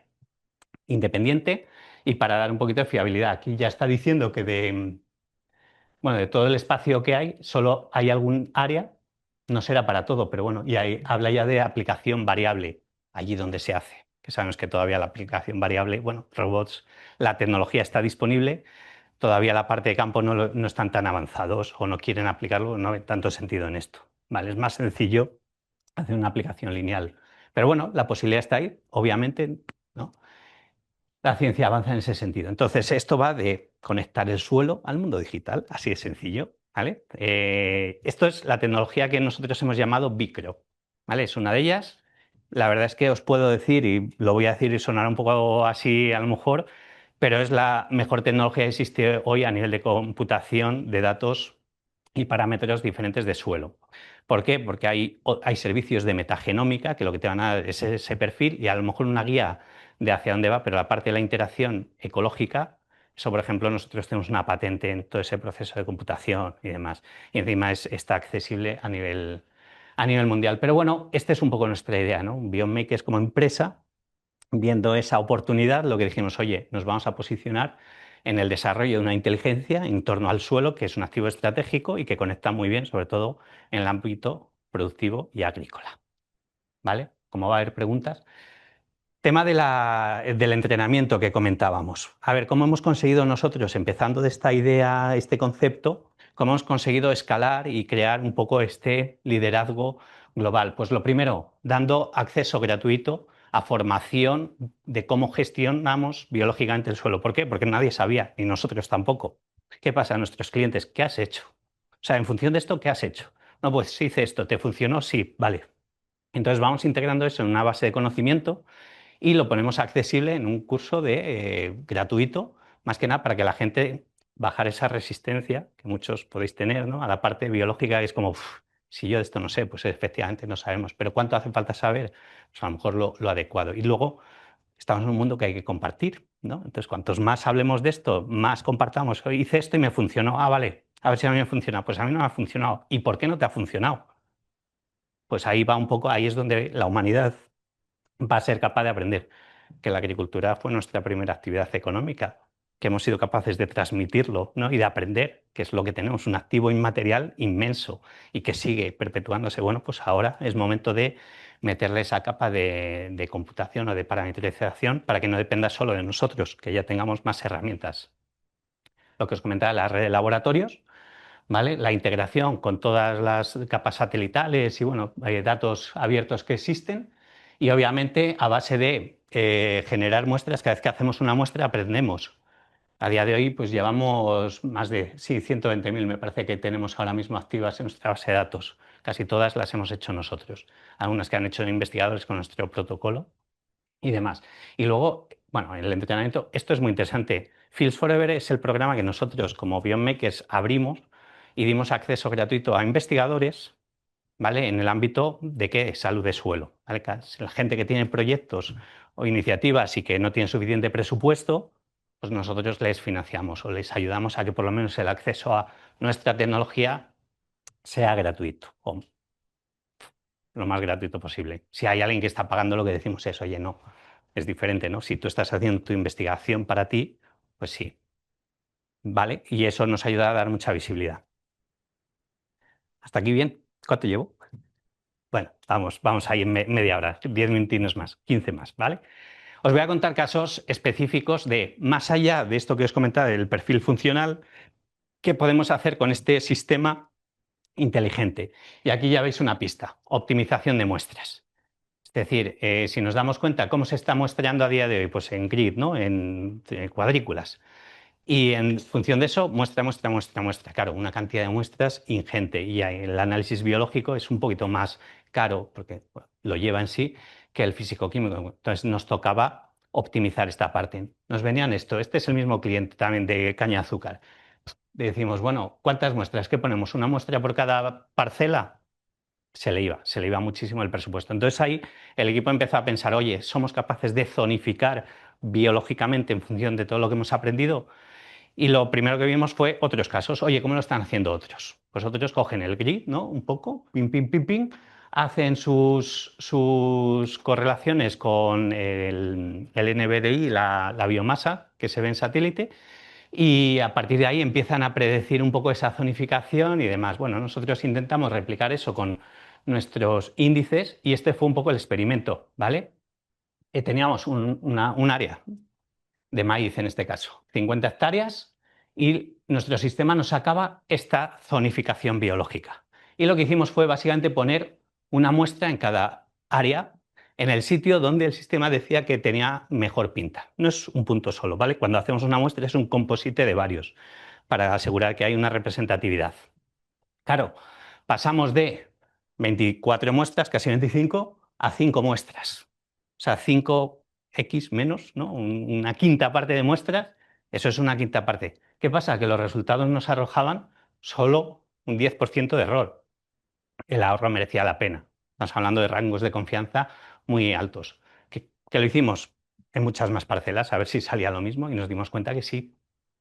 independiente, y para dar un poquito de fiabilidad. Aquí ya está diciendo que bueno, de todo el espacio que hay, solo hay algún área, no será para todo, pero bueno, y ahí habla ya de aplicación variable, allí donde se hace, que sabemos que todavía la aplicación variable, bueno, robots, la tecnología está disponible, todavía la parte de campo no están tan avanzados o no quieren aplicarlo, no hay tanto sentido en esto, ¿vale? Es más sencillo hacer una aplicación lineal. Pero bueno, la posibilidad está ahí, obviamente, ¿no? La ciencia avanza en ese sentido. Entonces, esto va de conectar el suelo al mundo digital, así de sencillo, ¿vale? Esto es la tecnología que nosotros hemos llamado Bicro, ¿vale? Es una de ellas. La verdad es que os puedo decir, y lo voy a decir y sonará un poco así a lo mejor, pero es la mejor tecnología que existe hoy a nivel de computación de datos y parámetros diferentes de suelo. ¿Por qué? Porque hay servicios de metagenómica que lo que te van a dar es ese perfil y a lo mejor una guía de hacia dónde va, pero la parte de la interacción ecológica, eso por ejemplo nosotros tenemos una patente en todo ese proceso de computación y demás, y encima está accesible a nivel mundial. Pero bueno, esta es un poco nuestra idea, ¿no? Bionmake es como empresa, viendo esa oportunidad, lo que dijimos, oye, nos vamos a posicionar en el desarrollo de una inteligencia en torno al suelo, que es un activo estratégico y que conecta muy bien, sobre todo en el ámbito productivo y agrícola. ¿Vale? Como va a haber preguntas. Tema del entrenamiento que comentábamos. A ver, ¿cómo hemos conseguido nosotros, empezando de esta idea, este concepto, cómo hemos conseguido escalar y crear un poco este liderazgo global? Pues lo primero, dando acceso gratuito a formación de cómo gestionamos biológicamente el suelo. ¿Por qué? Porque nadie sabía, y nosotros tampoco. ¿Qué pasa a nuestros clientes? ¿Qué has hecho? O sea, en función de esto, ¿qué has hecho? No, pues hice esto, ¿te funcionó? Sí, vale. Entonces vamos integrando eso en una base de conocimiento y lo ponemos accesible en un curso gratuito, más que nada para que la gente bajar esa resistencia que muchos podéis tener, ¿no? A la parte biológica, que es como, "Uf, si yo de esto no sé, pues efectivamente no sabemos, pero ¿cuánto hace falta saber? Pues a lo mejor lo adecuado. Y luego estamos en un mundo que hay que compartir, ¿no? Entonces, cuantos más hablemos de esto, más compartamos. Hoy hice esto y me funcionó. Ah, vale, a ver si a mí me funciona. Pues a mí no me ha funcionado. ¿Y por qué no te ha funcionado? Pues ahí va un poco, ahí es donde la humanidad va a ser capaz de aprender que la agricultura fue nuestra primera actividad económica, que hemos sido capaces de transmitirlo, ¿no? Y de aprender, que es lo que tenemos, un activo inmaterial inmenso y que sigue perpetuándose. Bueno, pues ahora es momento de meterle esa capa de computación o de parametrización para que no dependa solo de nosotros, que ya tengamos más herramientas. Lo que os comentaba, la red de laboratorios, ¿vale? La integración con todas las capas satelitales y bueno, datos abiertos que existen y obviamente a base de generar muestras, cada vez que hacemos una muestra aprendemos. A día de hoy pues llevamos más de, sí, 120.000 me parece que tenemos ahora mismo activas en nuestra base de datos. Casi todas las hemos hecho nosotros. Algunas que han hecho investigadores con nuestro protocolo y demás. Y luego, bueno, el entrenamiento, esto es muy interesante. Fields Forever es el programa que nosotros como Biomakers abrimos y dimos acceso gratuito a investigadores, ¿vale? En el ámbito de qué salud de suelo, ¿vale? La gente que tiene proyectos o iniciativas y que no tiene suficiente presupuesto, pues nosotros les financiamos o les ayudamos a que por lo menos el acceso a nuestra tecnología sea gratuito o lo más gratuito posible. Si hay alguien que está pagando, lo que decimos es, oye, no, es diferente, ¿no? Si tú estás haciendo tu investigación para ti, pues sí, ¿vale? Y eso nos ayuda a dar mucha visibilidad. ¿Hasta aquí bien? ¿Cuánto llevo? Bueno, vamos ahí en media hora, 10 minutinos más, 15 más, ¿vale? Os voy a contar casos específicos de, más allá de esto que os comentaba del perfil funcional, qué podemos hacer con este sistema inteligente. Y aquí ya veis una pista, optimización de muestras. Es decir, si nos damos cuenta cómo se está muestreando a día de hoy, pues en grid, ¿no? En cuadrículas. Y en función de eso, muestra, muestra, muestra, muestra. Claro, una cantidad de muestras ingente. Y el análisis biológico es un poquito más caro, porque bueno, lo lleva en sí, que el físico-químico. Entonces nos tocaba optimizar esta parte. Nos venían esto. Este es el mismo cliente también de caña de azúcar. Decimos, bueno, ¿cuántas muestras? ¿Qué ponemos? ¿Una muestra por cada parcela? Se le iba muchísimo el presupuesto. Entonces ahí el equipo empezó a pensar, oye, ¿somos capaces de zonificar biológicamente en función de todo lo que hemos aprendido? Y lo primero que vimos fue otros casos. Oye, ¿cómo lo están haciendo otros? Pues otros cogen el grid, ¿no? Un poco, pim, pim, pim, pim, hacen sus correlaciones con el NBDI, la biomasa que se ve en satélite, y a partir de ahí empiezan a predecir un poco esa zonificación y demás. Bueno, nosotros intentamos replicar eso con nuestros índices y este fue un poco el experimento, ¿vale? Teníamos un área de maíz en este caso, 50 hectáreas, y nuestro sistema nos sacaba esta zonificación biológica. Y lo que hicimos fue básicamente poner una muestra en cada área en el sitio donde el sistema decía que tenía mejor pinta. No es un punto solo, ¿vale? Cuando hacemos una muestra es un composite de varios para asegurar que hay una representatividad. Claro, pasamos de 24 muestras, casi 25, a 5 muestras. O sea, 5 X menos, ¿no? Una quinta parte de muestras, eso es una quinta parte. ¿Qué pasa? Que los resultados nos arrojaban solo un 10% de error. El ahorro merecía la pena. Estamos hablando de rangos de confianza muy altos. ¿Que lo hicimos en muchas más parcelas a ver si salía lo mismo y nos dimos cuenta que sí.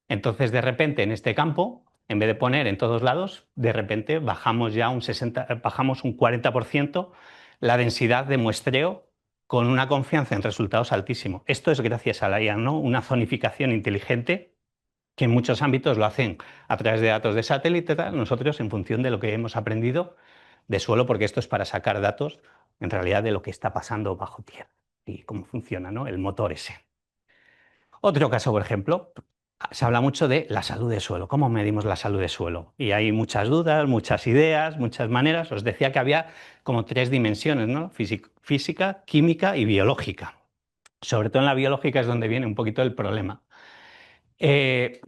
Entonces, de repente, en este campo, en vez de poner en todos lados, de repente bajamos ya bajamos un 40% la densidad de muestreo con una confianza en resultados altísimo. Esto es gracias a la IA, ¿no? Una zonificación inteligente que en muchos ámbitos lo hacen a través de datos de satélite, nosotros en función de lo que hemos aprendido de suelo, porque esto es para sacar datos en realidad de lo que está pasando bajo tierra y cómo funciona, ¿no? El motor ese. Otro caso, por ejemplo, se habla mucho de la salud del suelo. ¿Cómo medimos la salud del suelo? Y hay muchas dudas, muchas ideas, muchas maneras. Os decía que había como 3 dimensiones, ¿no? Física, química y biológica. Sobre todo en la biológica es donde viene un poquito el problema. Eh,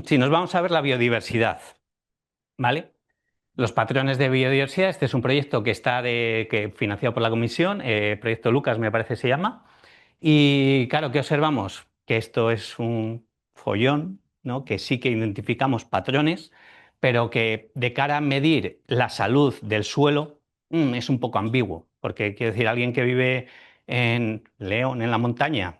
si nos vamos a ver la biodiversidad, ¿vale? Los patrones de biodiversidad, este es un proyecto que está financiado por la Comisión, Proyecto Lucas me parece se llama, y claro, ¿qué observamos? Que esto es un follón, ¿no? Que sí que identificamos patrones, pero que de cara a medir la salud del suelo es un poco ambiguo, porque quiero decir, alguien que vive en León, en la montaña,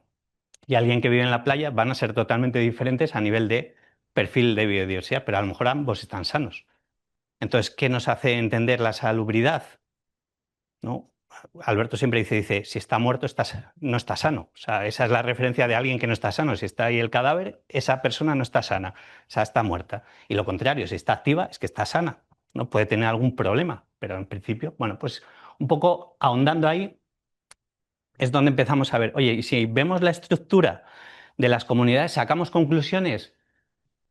y alguien que vive en la playa van a ser totalmente diferentes a nivel de perfil de biodiversidad, pero a lo mejor ambos están sanos. Entonces, ¿qué nos hace entender la salubridad? ¿No? Alberto siempre dice, si está muerto no está sano. O sea, esa es la referencia de alguien que no está sano. Si está ahí el cadáver, esa persona no está sana, o sea, está muerta. Y lo contrario, si está activa, es que está sana. No puede tener algún problema, pero en principio, bueno, pues un poco ahondando ahí es donde empezamos a ver, oye, y si vemos la estructura de las comunidades, ¿sacamos conclusiones?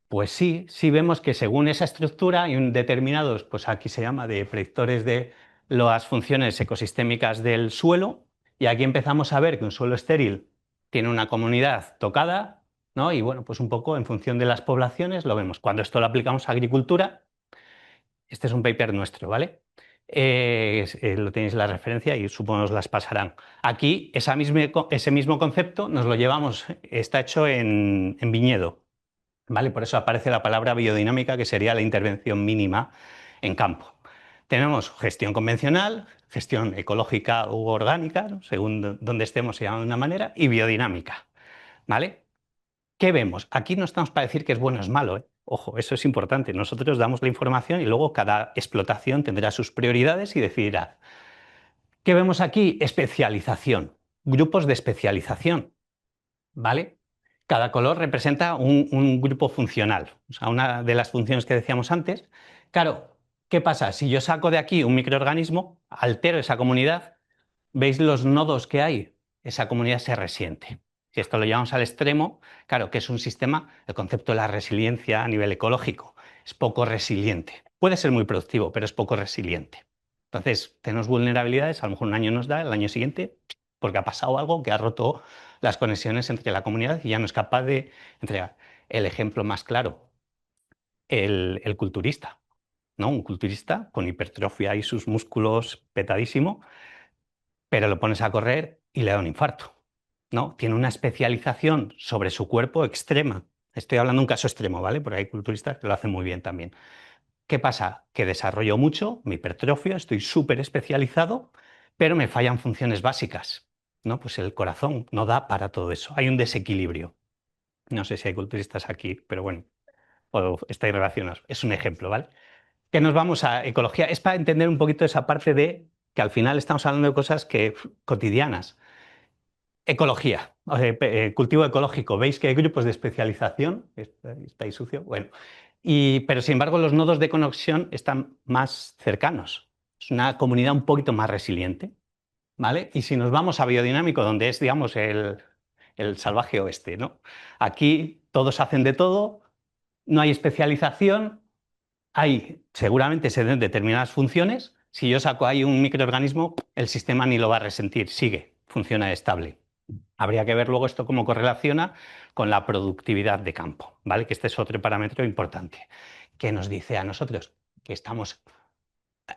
Pues sí, sí vemos que según esa estructura hay determinados, pues aquí se llama de predictores de las funciones ecosistémicas del suelo, y aquí empezamos a ver que un suelo estéril tiene una comunidad tocada, ¿no? Y bueno, pues un poco en función de las poblaciones lo vemos. Cuando esto lo aplicamos a agricultura, este es un paper nuestro, ¿vale? Lo tenéis en la referencia y supongo os las pasarán. Aquí ese mismo concepto nos lo llevamos, está hecho en viñedo. ¿Vale? Por eso aparece la palabra biodinámica, que sería la intervención mínima en campo. Tenemos gestión convencional, gestión ecológica u orgánica, ¿no? Según donde estemos se llama de una manera, y biodinámica. ¿Vale? ¿Qué vemos? Aquí no estamos para decir que es bueno o es malo, ¿eh? Ojo, eso es importante. Nosotros damos la información y luego cada explotación tendrá sus prioridades y decidirá. ¿Qué vemos aquí? Especialización, grupos de especialización. ¿Vale? Cada color representa un grupo funcional, o sea, una de las funciones que decíamos antes. Claro, ¿qué pasa? Si yo saco de aquí un microorganismo, altero esa comunidad, ¿veis los nodos que hay? Esa comunidad se resiente. Si esto lo llevamos al extremo, claro que es un sistema, el concepto de la resiliencia a nivel ecológico, es poco resiliente. Puede ser muy productivo, pero es poco resiliente. Entonces, tenemos vulnerabilidades, a lo mejor un año nos da, el año siguiente, porque ha pasado algo que ha roto las conexiones entre la comunidad y ya no es capaz de entregar. El ejemplo más claro, el culturista, ¿no? Un culturista con hipertrofia y sus músculos petadísimo, pero lo pones a correr y le da un infarto, ¿no? Tiene una especialización sobre su cuerpo extrema. Estoy hablando de un caso extremo, ¿vale? Porque hay culturistas que lo hacen muy bien también. ¿Qué pasa? Que desarrollo mucho, me hipertrofio, estoy súper especializado, pero me fallan funciones básicas, ¿no? Pues el corazón no da para todo eso. Hay un desequilibrio. No sé si hay culturistas aquí, pero bueno, o estáis relacionados. Es un ejemplo, ¿vale? Que nos vamos a ecología. Es para entender un poquito esa parte de que al final estamos hablando de cosas cotidianas. Ecología, o sea, cultivo ecológico. ¿Veis que hay grupos de especialización? ¿Está ahí sucio? Bueno. Pero sin embargo los nodos de conexión están más cercanos. Es una comunidad un poquito más resiliente, ¿vale? Y si nos vamos a biodinámico, donde es, digamos, el salvaje oeste, ¿no? Aquí todos hacen de todo, no hay especialización, seguramente se den determinadas funciones. Si yo saco ahí un microorganismo, el sistema ni lo va a resentir, sigue, funciona estable. Habría que ver luego esto cómo correlaciona con la productividad de campo, ¿vale? Que este es otro parámetro importante que nos dice a nosotros que estamos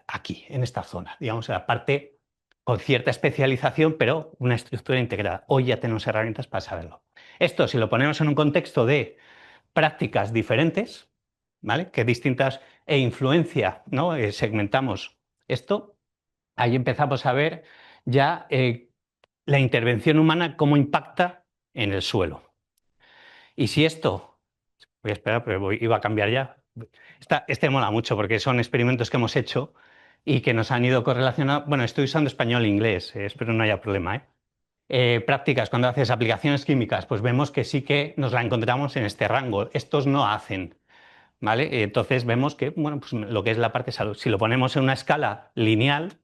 aquí, en esta zona, digamos, en la parte con cierta especialización, pero una estructura integrada. Hoy ya tenemos herramientas para saberlo. Esto, si lo ponemos en un contexto de prácticas diferentes, ¿vale? Que distintas e influencia, ¿no? Segmentamos esto, ahí empezamos a ver ya la intervención humana cómo impacta en el suelo. Y si esto, voy a esperar, pero iba a cambiar ya. Este mola mucho porque son experimentos que hemos hecho y que nos han ido correlacionando. Bueno, estoy usando español e inglés, espero no haya problema, ¿eh? Prácticas, cuando haces aplicaciones químicas, pues vemos que sí que nos la encontramos en este rango. Estos no hacen, ¿vale? Entonces vemos que, bueno, pues lo que es la parte de salud, si lo ponemos en una escala lineal,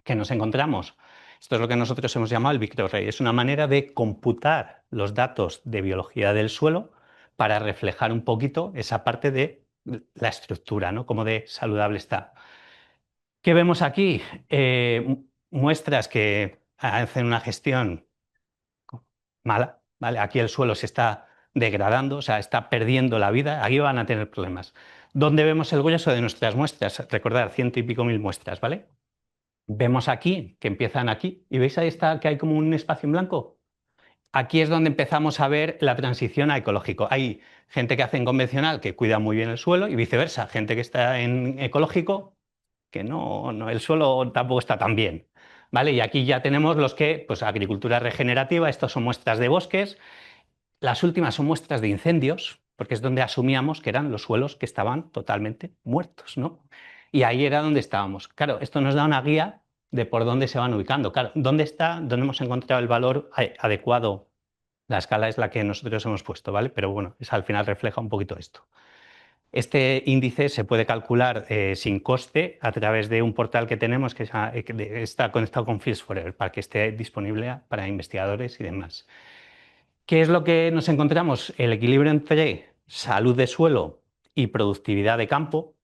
que nos encontramos, esto es lo que nosotros hemos llamado el microarray, es una manera de computar los datos de biología del suelo para reflejar un poquito esa parte de la estructura, ¿no? Cómo de saludable está. ¿Qué vemos aquí? Muestras que hacen una gestión mala, ¿vale? Aquí el suelo se está degradando, o sea, está perdiendo la vida, aquí van a tener problemas. ¿Dónde vemos el grueso de nuestras muestras? Recordad, 100 y pico mil muestras, ¿vale? Vemos aquí, que empiezan aquí, y veis ahí está que hay como un espacio en blanco. Aquí es donde empezamos a ver la transición a ecológico. Hay gente que hace en convencional que cuida muy bien el suelo y viceversa, gente que está en ecológico que no, el suelo tampoco está tan bien. ¿Vale? Y aquí ya tenemos los que, pues agricultura regenerativa, estos son muestras de bosques, las últimas son muestras de incendios, porque es donde asumíamos que eran los suelos que estaban totalmente muertos, ¿no? Y ahí era donde estábamos. Claro, esto nos da una guía de por dónde se van ubicando. Claro, ¿dónde hemos encontrado el valor adecuado? La escala es la que nosotros hemos puesto, ¿vale? Pero bueno, al final refleja un poquito esto. Este índice se puede calcular sin coste a través de un portal que tenemos que está conectado con Fields Forever para que esté disponible para investigadores y demás. ¿Qué es lo que nos encontramos? El equilibrio entre salud de suelo y productividad de campo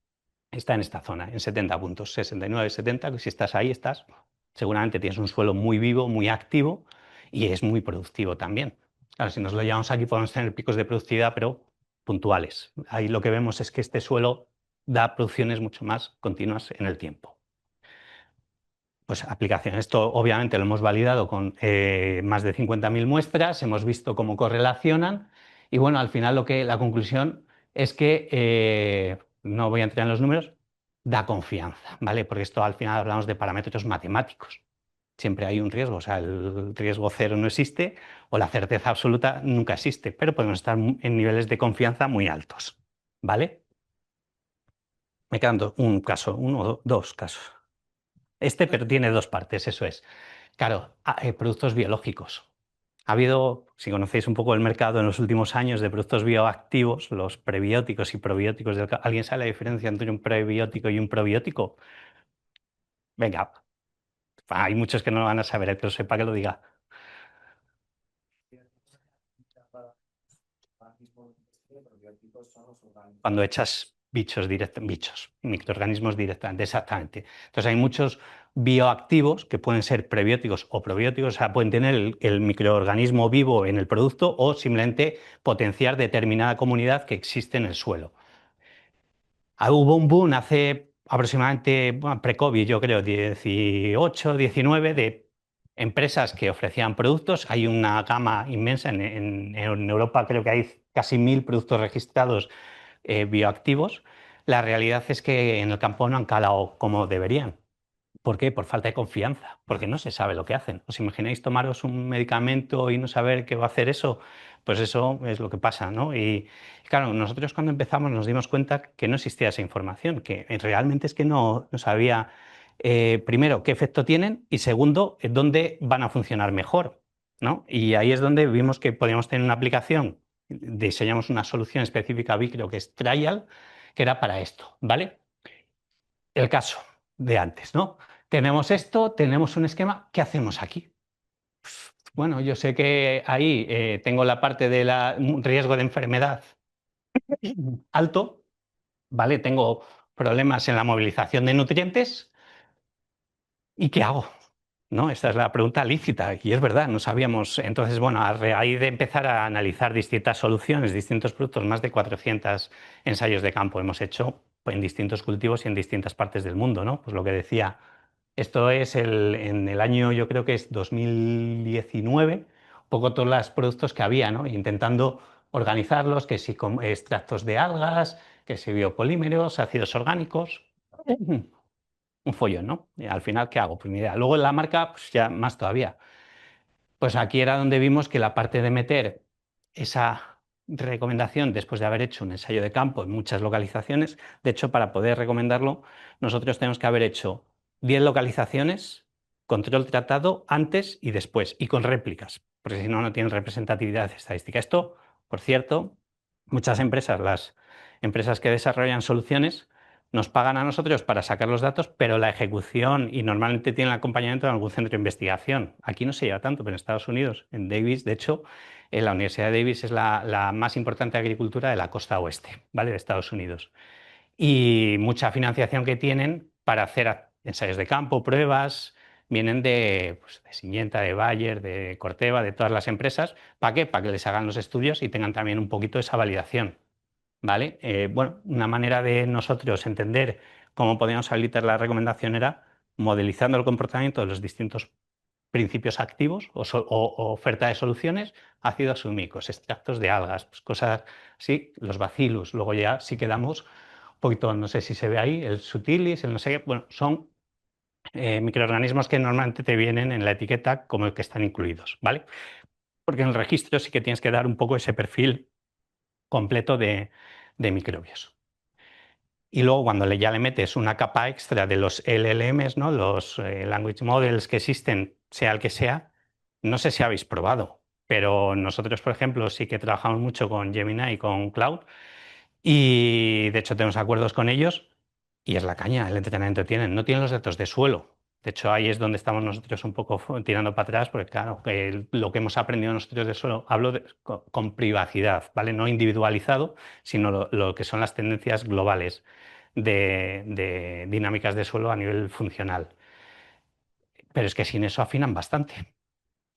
está en esta zona, en 70 puntos, 69, 70, que si estás ahí, seguramente tienes un suelo muy vivo, muy activo y es muy productivo también. Claro, si nos lo llevamos aquí podemos tener picos de productividad, pero puntuales. Ahí lo que vemos es que este suelo da producciones mucho más continuas en el tiempo. Pues aplicación. Esto obviamente lo hemos validado con más de 50.000 muestras, hemos visto cómo correlacionan y bueno, al final la conclusión es que, no voy a entrar en los números, da confianza, ¿vale? Porque esto al final hablamos de parámetros matemáticos. Siempre hay un riesgo, o sea, el riesgo cero no existe o la certeza absoluta nunca existe, pero podemos estar en niveles de confianza muy altos, ¿vale? Me quedan un caso, uno o dos casos. Pero tiene dos partes, eso es. Claro, productos biológicos. Ha habido, si conocéis un poco el mercado en los últimos años de productos bioactivos, los prebióticos y probióticos. ¿Alguien sabe la diferencia entre un prebiótico y un probiótico? Venga, hay muchos que no lo van a saber, el que lo sepa que lo diga. Cuando echas bichos, microorganismos directamente, exactamente. Entonces hay muchos bioactivos que pueden ser prebióticos o probióticos, o sea, pueden tener el microorganismo vivo en el producto o simplemente potenciar determinada comunidad que existe en el suelo. Hubo un boom hace aproximadamente, bueno, pre-COVID, yo creo, 18, 19, de empresas que ofrecían productos. Hay una gama inmensa. En Europa creo que hay casi 1.000 productos registrados bioactivos. La realidad es que en el campo no han calado como deberían. ¿Por qué? Por falta de confianza, porque no se sabe lo que hacen. ¿Os imagináis tomaros un medicamento y no saber qué va a hacer eso? Pues eso es lo que pasa, ¿no? Y claro, nosotros cuando empezamos nos dimos cuenta que no existía esa información, que realmente es que no sabía, primero, qué efecto tienen y segundo, dónde van a funcionar mejor, ¿no? Y ahí es donde vimos que podíamos tener una aplicación, diseñamos una solución específica, vi creo que es Trial, que era para esto, ¿vale? El caso de antes, ¿no? Tenemos esto, tenemos un esquema, ¿qué hacemos aquí? Bueno, yo sé que ahí tengo la parte del riesgo de enfermedad alto, ¿vale? Tengo problemas en la movilización de nutrientes. ¿Y qué hago? ¿No? Esta es la pregunta lícita y es verdad, no sabíamos. Entonces, bueno, a raíz de empezar a analizar distintas soluciones, distintos productos, más de 400 ensayos de campo hemos hecho en distintos cultivos y en distintas partes del mundo, ¿no? Pues lo que decía, Esto es en el año, yo creo que es 2019, un poco todos los productos que había, ¿no? Intentando organizarlos, que si con extractos de algas, que si biopolímeros, ácidos orgánicos. Un follón, ¿no? Y al final, ¿qué hago? Pues ni idea. Luego en la marca, pues ya más todavía. Pues aquí era donde vimos que la parte de meter esa recomendación después de haber hecho un ensayo de campo en muchas localizaciones, de hecho, para poder recomendarlo, nosotros tenemos que haber hecho 10 localizaciones, control tratado antes y después, y con réplicas, porque si no, no tienen representatividad estadística. Esto, por cierto, muchas empresas, las empresas que desarrollan soluciones, nos pagan a nosotros para sacar los datos, pero la ejecución y normalmente tienen el acompañamiento de algún centro de investigación. Aquí no se lleva tanto, pero en Estados Unidos, en Davis, de hecho, la Universidad de Davis es la más importante de agricultura de la costa oeste, ¿vale? De Estados Unidos. Y mucha financiación que tienen para hacer ensayos de campo, pruebas, vienen pues, de Syngenta, de Bayer, de Corteva, de todas las empresas. ¿Para qué? Para que les hagan los estudios y tengan también un poquito esa validación. ¿Vale? Bueno, una manera de nosotros entender cómo podíamos habilitar la recomendación era modelizando el comportamiento de los distintos principios activos o oferta de soluciones, ácidos humílicos, extractos de algas, pues cosas así, los bacillus. Luego ya sí quedamos un poquito, no sé si se ve ahí, el sutilis, el no sé qué, bueno, son microorganismos que normalmente te vienen en la etiqueta como el que están incluidos, ¿vale? Porque en el registro sí que tienes que dar un poco ese perfil completo de microbios. Y luego cuando ya le metes una capa extra de los LLMs, ¿no? Los language models que existen, sea el que sea, no sé si habéis probado, pero nosotros, por ejemplo, sí que trabajamos mucho con Gemini y con Cloud y de hecho tenemos acuerdos con ellos y es la caña, el entrenamiento que tienen. No tienen los datos de suelo. De hecho, ahí es donde estamos nosotros un poco tirando para atrás, porque claro, lo que hemos aprendido nosotros de suelo, hablo con privacidad, ¿vale? No individualizado, sino lo que son las tendencias globales de dinámicas de suelo a nivel funcional. Pero es que sin eso afinan bastante.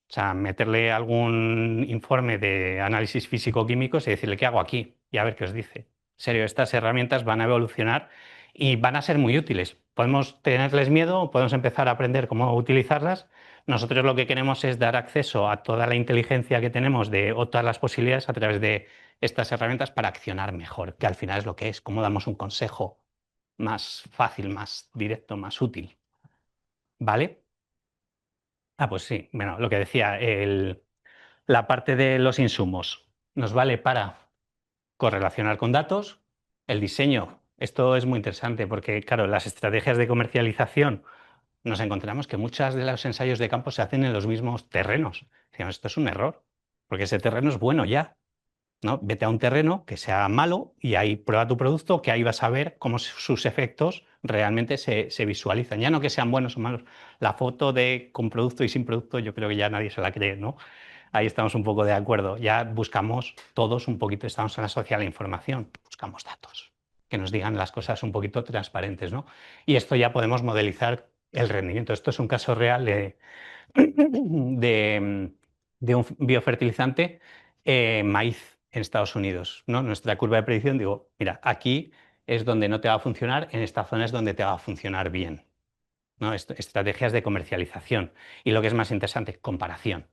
O sea, meterle algún informe de análisis físico-químicos y decirle qué hago aquí y a ver qué os dice. En serio, estas herramientas van a evolucionar y van a ser muy útiles. Podemos tenerles miedo o podemos empezar a aprender cómo utilizarlas. Nosotros lo que queremos es dar acceso a toda la inteligencia que tenemos o todas las posibilidades a través de estas herramientas para accionar mejor, que al final es lo que es, cómo damos un consejo más fácil, más directo, más útil. ¿Vale? Ah, pues sí. Bueno, lo que decía, la parte de los insumos nos vale para correlacionar con datos. El diseño, esto es muy interesante porque, claro, las estrategias de comercialización nos encontramos que muchos de los ensayos de campo se hacen en los mismos terrenos. Decíamos, esto es un error, porque ese terreno es bueno ya. ¿No? Vete a un terreno que sea malo y ahí prueba tu producto, que ahí vas a ver cómo sus efectos realmente se visualizan. Ya no que sean buenos o malos. La foto con producto y sin producto yo creo que ya nadie se la cree, ¿no? Ahí estamos un poco de acuerdo. Ya buscamos todos un poquito, estamos en la sociedad de la información, buscamos datos que nos digan las cosas un poquito transparentes, ¿no? Y esto ya podemos modelizar el rendimiento. Esto es un caso real de, de un biofertilizante maíz en Estados Unidos, ¿no? Nuestra curva de predicción, digo, mira, aquí es donde no te va a funcionar, en esta zona es donde te va a funcionar bien, ¿no? Estrategias de comercialización. Y lo que es más interesante, comparación,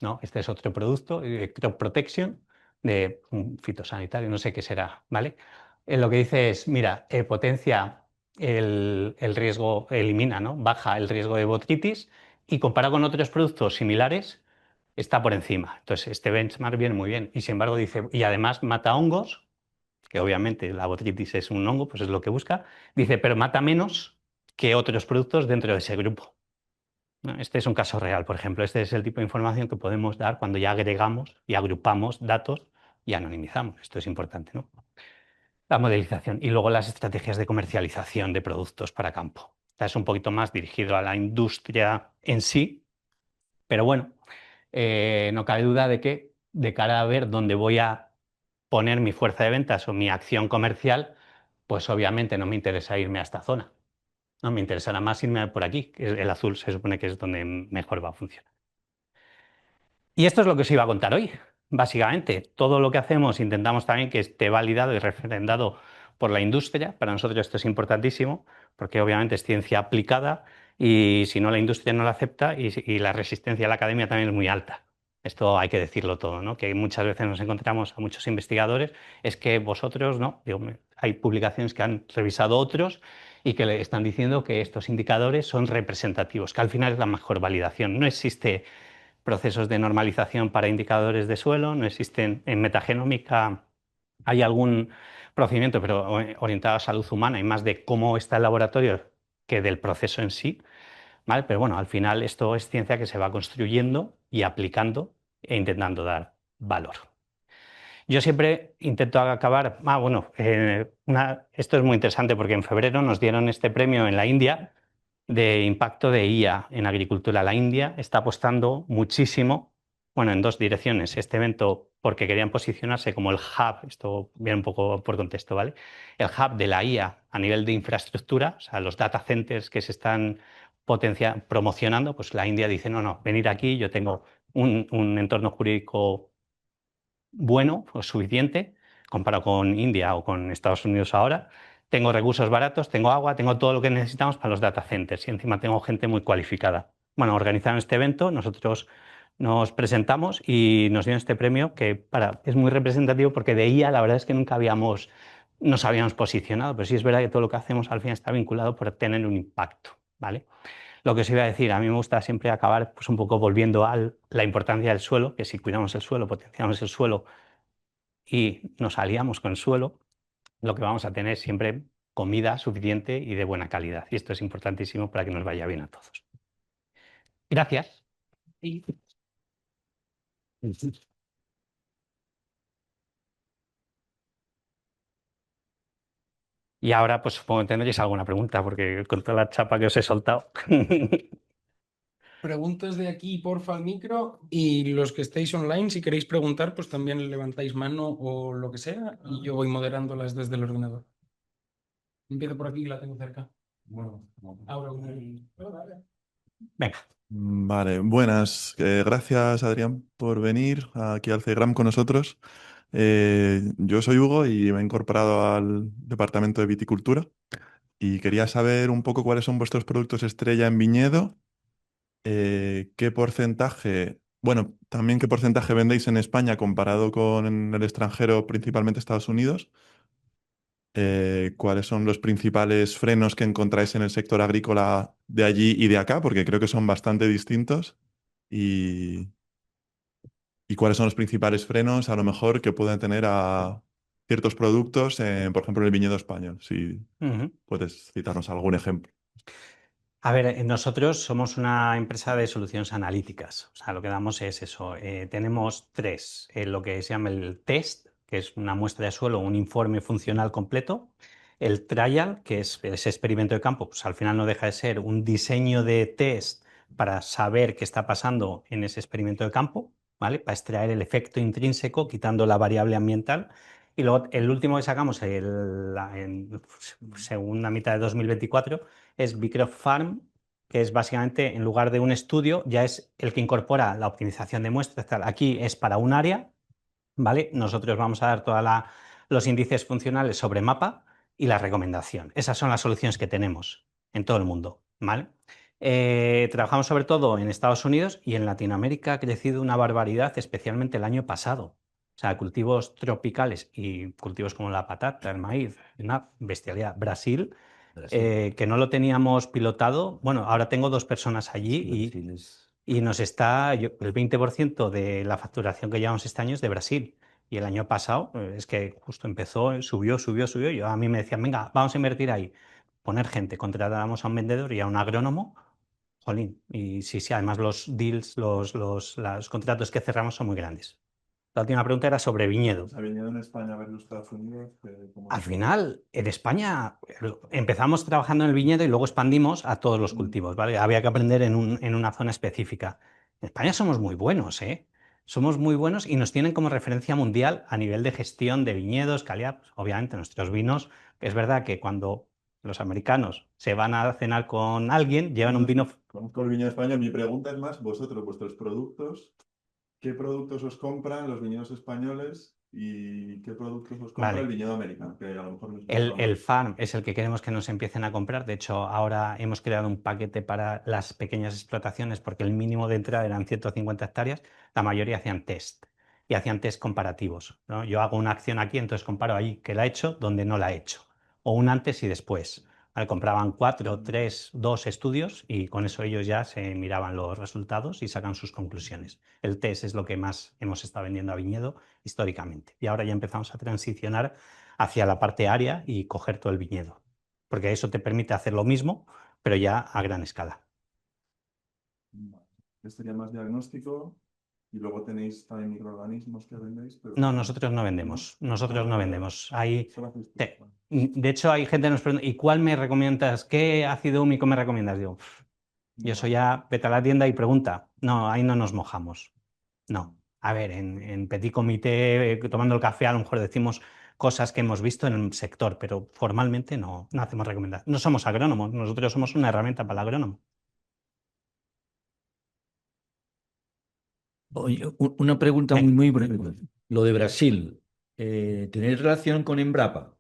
¿no? Este es otro producto, Crop Protection, de un fitosanitario, no sé qué será, ¿vale? Lo que dice es, mira, potencia el riesgo, elimina, ¿no? Baja el riesgo de botritis y comparado con otros productos similares, está por encima. Entonces, este benchmark viene muy bien. Y sin embargo, dice, y además mata hongos, que obviamente la botritis es un hongo, pues es lo que busca. Dice, pero mata menos que otros productos dentro de ese grupo. ¿No? Este es un caso real, por ejemplo. Este es el tipo de información que podemos dar cuando ya agregamos y agrupamos datos y anonimizamos. Esto es importante, ¿no? La modelización y luego las estrategias de comercialización de productos para campo. Esta es un poquito más dirigido a la industria en sí, pero bueno, no cabe duda de que de cara a ver dónde voy a poner mi fuerza de ventas o mi acción comercial, pues obviamente no me interesa irme a esta zona. No, me interesará más irme por aquí, que el azul se supone que es donde mejor va a funcionar. Y esto es lo que os iba a contar hoy. Básicamente, todo lo que hacemos intentamos también que esté validado y refrendado por la industria. Para nosotros esto es importantísimo porque obviamente es ciencia aplicada y si no la industria no lo acepta y la resistencia a la academia también es muy alta. Esto hay que decirlo todo, ¿no? Que muchas veces nos encontramos a muchos investigadores, es que vosotros, ¿no? Digo, hay publicaciones que han revisado otros y que le están diciendo que estos indicadores son representativos, que al final es la mejor validación. No existe procesos de normalización para indicadores de suelo, no existen en metagenómica, hay algún procedimiento, pero orientado a salud humana y más de cómo está el laboratorio que del proceso en sí, ¿vale? Pero bueno, al final esto es ciencia que se va construyendo y aplicando e intentando dar valor. Yo siempre intento acabar, esto es muy interesante porque en febrero nos dieron este premio en la India de impacto de IA en agricultura. La India está apostando muchísimo, bueno, en dos direcciones. Este evento porque querían posicionarse como el hub, esto viene un poco por contexto, ¿vale? El hub de la IA a nivel de infraestructura, o sea, los data centers que se están promocionando, pues la India dice, no, no, venir aquí, yo tengo un entorno jurídico bueno o suficiente comparado con India o con Estados Unidos ahora. Tengo recursos baratos, tengo agua, tengo todo lo que necesitamos para los data centers y encima tengo gente muy cualificada. Bueno, organizaron este evento, nosotros nos presentamos y nos dieron este premio que es muy representativo porque de IA la verdad es que nunca nos habíamos posicionado, pero sí es verdad que todo lo que hacemos al final está vinculado por tener un impacto, ¿vale? Lo que os iba a decir, a mí me gusta siempre acabar pues un poco volviendo a la importancia del suelo, que si cuidamos el suelo, potenciamos el suelo y nos aliamos con el suelo, lo que vamos a tener es siempre comida suficiente y de buena calidad. Y esto es importantísimo para que nos vaya bien a todos. Gracias. Y y ahora, pues supongo que tendréis alguna pregunta, porque con toda la chapa que os he soltado. Preguntas de aquí, porfa, al micro. Y los que estéis online, si queréis preguntar, pues también levantáis mano o lo que sea. Y yo voy moderándolas desde el ordenador. Empiezo por aquí, la tengo cerca. Bueno, ahora una. Venga. Vale, buenas. Gracias, Adrián, por venir aquí al CEGRAM con nosotros. Yo soy Hugo y me he incorporado al departamento de viticultura y quería saber un poco cuáles son vuestros productos estrella en viñedo, qué porcentaje, bueno, también qué porcentaje vendéis en España comparado con el extranjero, principalmente Estados Unidos, cuáles son los principales frenos que encontráis en el sector agrícola de allí y de acá, porque creo que son bastante distintos, y, y cuáles son los principales frenos a lo mejor que pueden tener a ciertos productos, por ejemplo, en el viñedo español, si Ujú. puedes citarnos algún ejemplo. A ver, nosotros somos una empresa de soluciones analíticas. O sea, lo que damos es eso. Tenemos tres. Lo que se llama el test, que es una muestra de suelo, un informe funcional completo. El trial, que es ese experimento de campo, pues al final no deja de ser un diseño de test para saber qué está pasando en ese experimento de campo, ¿vale? Para extraer el efecto intrínseco, quitando la variable ambiental. Y luego el último que sacamos en segunda mitad de 2024 es Beecroft Farm, que es básicamente, en lugar de un estudio, ya es el que incorpora la optimización de muestras. Aquí es para un área, ¿vale? Nosotros vamos a dar todos los índices funcionales sobre mapa y la recomendación. Esas son las soluciones que tenemos en todo el mundo, ¿vale? Trabajamos sobre todo en Estados Unidos y en Latinoamérica ha crecido una barbaridad, especialmente el año pasado. O sea, cultivos tropicales y cultivos como la patata, el maíz, una bestialidad. Brasil, que no lo teníamos pilotado. Bueno, ahora tengo dos personas allí y nos está, el 20% de la facturación que llevamos este año es de Brasil. Y el año pasado es que justo empezó, subió, subió, subió. Y a mí me decían, venga, vamos a invertir ahí. Poner gente, contratábamos a un vendedor y a un agrónomo. Jolín. Y sí, sí, además los deals, los contratos que cerramos son muy grandes. La última pregunta era sobre viñedo. ¿Ha venido en España versus Estados Unidos? Al final, en España empezamos trabajando en el viñedo y luego expandimos a todos los cultivos, ¿vale? Había que aprender en una zona específica. En España somos muy buenos, ¿eh? Somos muy buenos y nos tienen como referencia mundial a nivel de gestión de viñedos, calidad. Pues, obviamente, nuestros vinos, es verdad que cuando los americanos se van a cenar con alguien, llevan un vino. Conozco el viñedo español. Mi pregunta es más, vosotros, vuestros productos, ¿qué productos os compran los viñedos españoles ¿Y qué productos os compra el Vale. viñedo americano? Que a lo mejor nos El farm es el que queremos que nos empiecen a comprar. De hecho, ahora hemos creado un paquete para las pequeñas explotaciones porque el mínimo de entrada eran 150 hectáreas. La mayoría hacían test y hacían test comparativos, ¿no? Yo hago una acción aquí, entonces comparo ahí que la he hecho, donde no la he hecho. O un antes y después. ¿Vale? Compraban 4, 3, 2 estudios y con eso ellos ya se miraban los resultados y sacan sus conclusiones. El test es lo que más hemos estado vendiendo a viñedo históricamente. Y ahora ya empezamos a transicionar hacia la parte aria y coger todo el viñedo, porque eso te permite hacer lo mismo, pero ya a gran escala. Vale. Este sería más diagnóstico y luego tenéis también microorganismos que vendéis, pero No, nosotros no vendemos. Nosotros no vendemos. solo hacéis tú. Vale. De hecho, hay gente que nos pregunta, ¿y cuál me recomiendas? ¿Qué ácido húmico me recomiendas? Digo, y eso ya, vete a la tienda y pregunta. No, ahí no nos mojamos. No. A ver, en petit comité, tomando el café, a lo mejor decimos cosas que hemos visto en el sector, pero formalmente no hacemos recomendaciones. No somos agrónomos, nosotros somos una herramienta para el agrónomo. Oye, una pregunta muy breve. Lo de Brasil, ¿tenéis relación con Embrapa?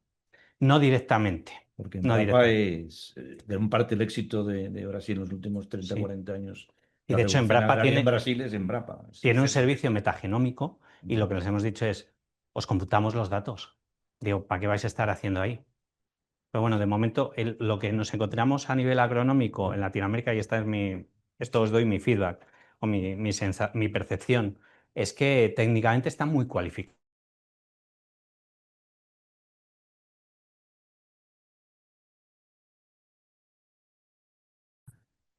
No directamente. Porque No Embrapa directamente. es gran parte del éxito de Brasil en los últimos 30, Sí. 40 años. Y La de hecho, revolución Embrapa agraria en tiene, Brasil es Embrapa. tiene un servicio metagenómico y lo que les hemos dicho es, os computamos los datos. Digo, ¿para qué vais a estar haciendo ahí? Pero bueno, de momento lo que nos encontramos a nivel agronómico en Latinoamérica, y esto os doy mi feedback o mi percepción, es que técnicamente está muy cualificado.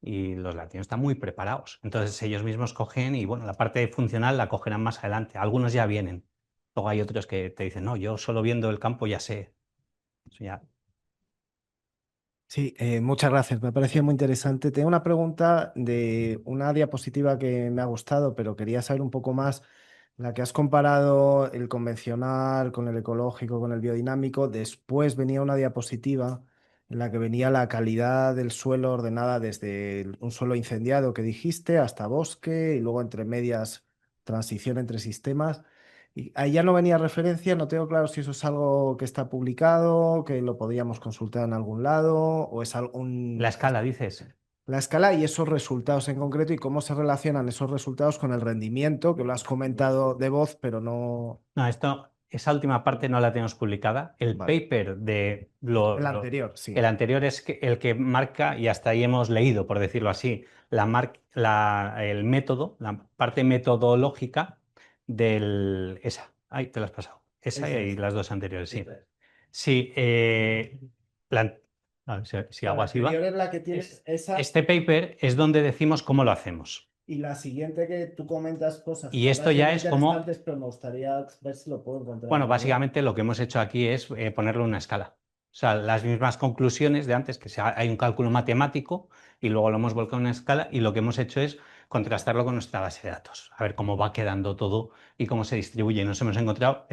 Y los latinos están muy preparados. Entonces ellos mismos cogen y bueno, la parte funcional la cogerán más adelante. Algunos ya vienen. Luego hay otros que te dicen, no, yo solo viendo el campo ya sé. Eso ya. Sí, muchas gracias. Me ha parecido muy interesante. Tengo una pregunta de una diapositiva que me ha gustado, pero quería saber un poco más. La que has comparado el convencional con el ecológico, con el biodinámico. Después venía una diapositiva en la que venía la calidad del suelo ordenada desde un suelo incendiado que dijiste hasta bosque y luego entre medias transición entre sistemas. Y ahí ya no venía referencia, no tengo claro si eso es algo que está publicado, que lo podríamos consultar en algún lado, o es La escala, dices. la escala y esos resultados en concreto y cómo se relacionan esos resultados con el rendimiento, que lo has comentado de voz, pero no. No, esa última parte no la tenemos publicada. El Vale. paper de El anterior, sí. el anterior es el que marca, y hasta ahí hemos leído, por decirlo así, el método, la parte metodológica esa. Ahí te la has pasado. Esa Esa y es. las dos anteriores, sí. Esa es. Sí, a ver si hago La así va. anterior es la que tienes esa Este paper es donde decimos cómo lo hacemos. y la siguiente que tú comentas cosas Y que esto parecen ya muy es como, interesantes, pero me gustaría ver si lo puedo encontrar. bueno, ¿No? básicamente lo que hemos hecho aquí es ponerle una escala. O sea, las mismas conclusiones de antes, hay un cálculo matemático y luego lo hemos volcado en una escala y lo que hemos hecho es contrastarlo con nuestra base de datos, a ver cómo va quedando todo y cómo se distribuye. Y nos hemos encontrado